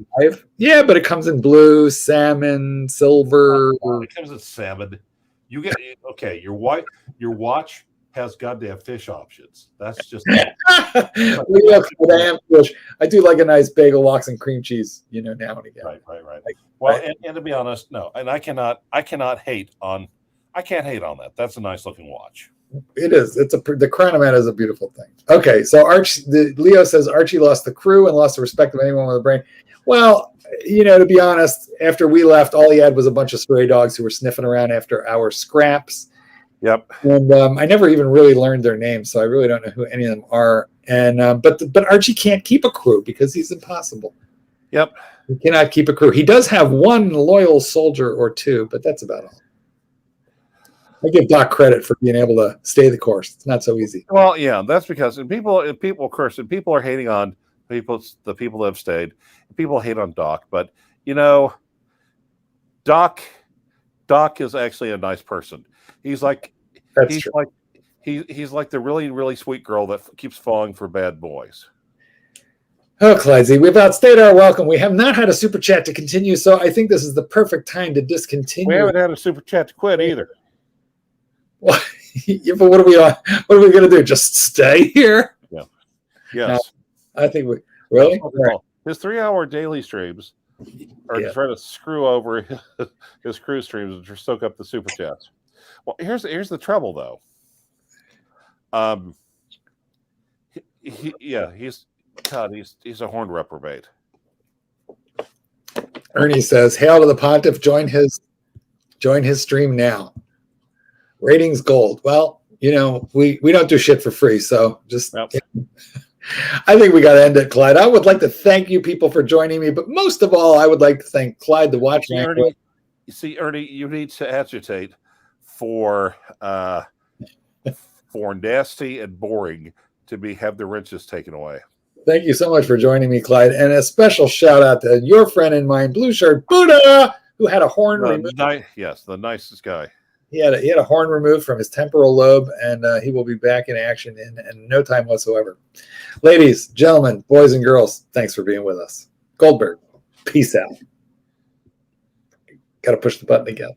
Yeah, but it comes in blue, salmon, silver. It comes in salmon. You get your watch has goddamn fish options. That's just. Damn fish. I do like a nice bagel, lox, and cream cheese. Now and again. Right. Well, and to be honest, no, and I can't hate on that. That's a nice looking watch. It is. The Chronomat is a beautiful thing. Okay, so Leo says Archie lost the crew and lost the respect of anyone with a brain. Well, to be honest, after we left, all he had was a bunch of stray dogs who were sniffing around after our scraps. Yep. And I never even really learned their names, so I really don't know who any of them are. And but Archie can't keep a crew because he's impossible. Yep. He cannot keep a crew. He does have one loyal soldier or two, but that's about all. I give Doc credit for being able to stay the course. It's not so easy. Well, yeah, that's because people are hating on the people that have stayed. People hate on Doc, but Doc is actually a nice person. He's like the really, really sweet girl that keeps falling for bad boys. Oh, Clydesy, we've outstayed our welcome. We have not had a super chat to continue, so I think this is the perfect time to discontinue. We haven't had a super chat to quit either. Well, yeah, but what are we going to do? Just stay here? Yeah. Yes. No, I think we really. His 3-hour daily streams are to try to screw over his cruise streams and soak up the super chats. Well, here's the trouble though. He's a horned reprobate. Ernie says, "Hail to the Pontiff! Join his stream now. Ratings gold." Well, we don't do shit for free, so just. Yep. I think we got to end it, Clyde. I would like to thank you people for joining me, but most of all, I would like to thank Clyde, the watchman. Ernie, you need to agitate for nasty and boring to have the wrenches taken away. Thank you so much for joining me, Clyde, and a special shout out to your friend and mine, Blue Shirt Buddha, who had a horn removed. Yes, the nicest guy. He had a horn removed from his temporal lobe, and he will be back in action in no time whatsoever. Ladies, gentlemen, boys and girls, thanks for being with us. Goldberg, peace out. Got to push the button again.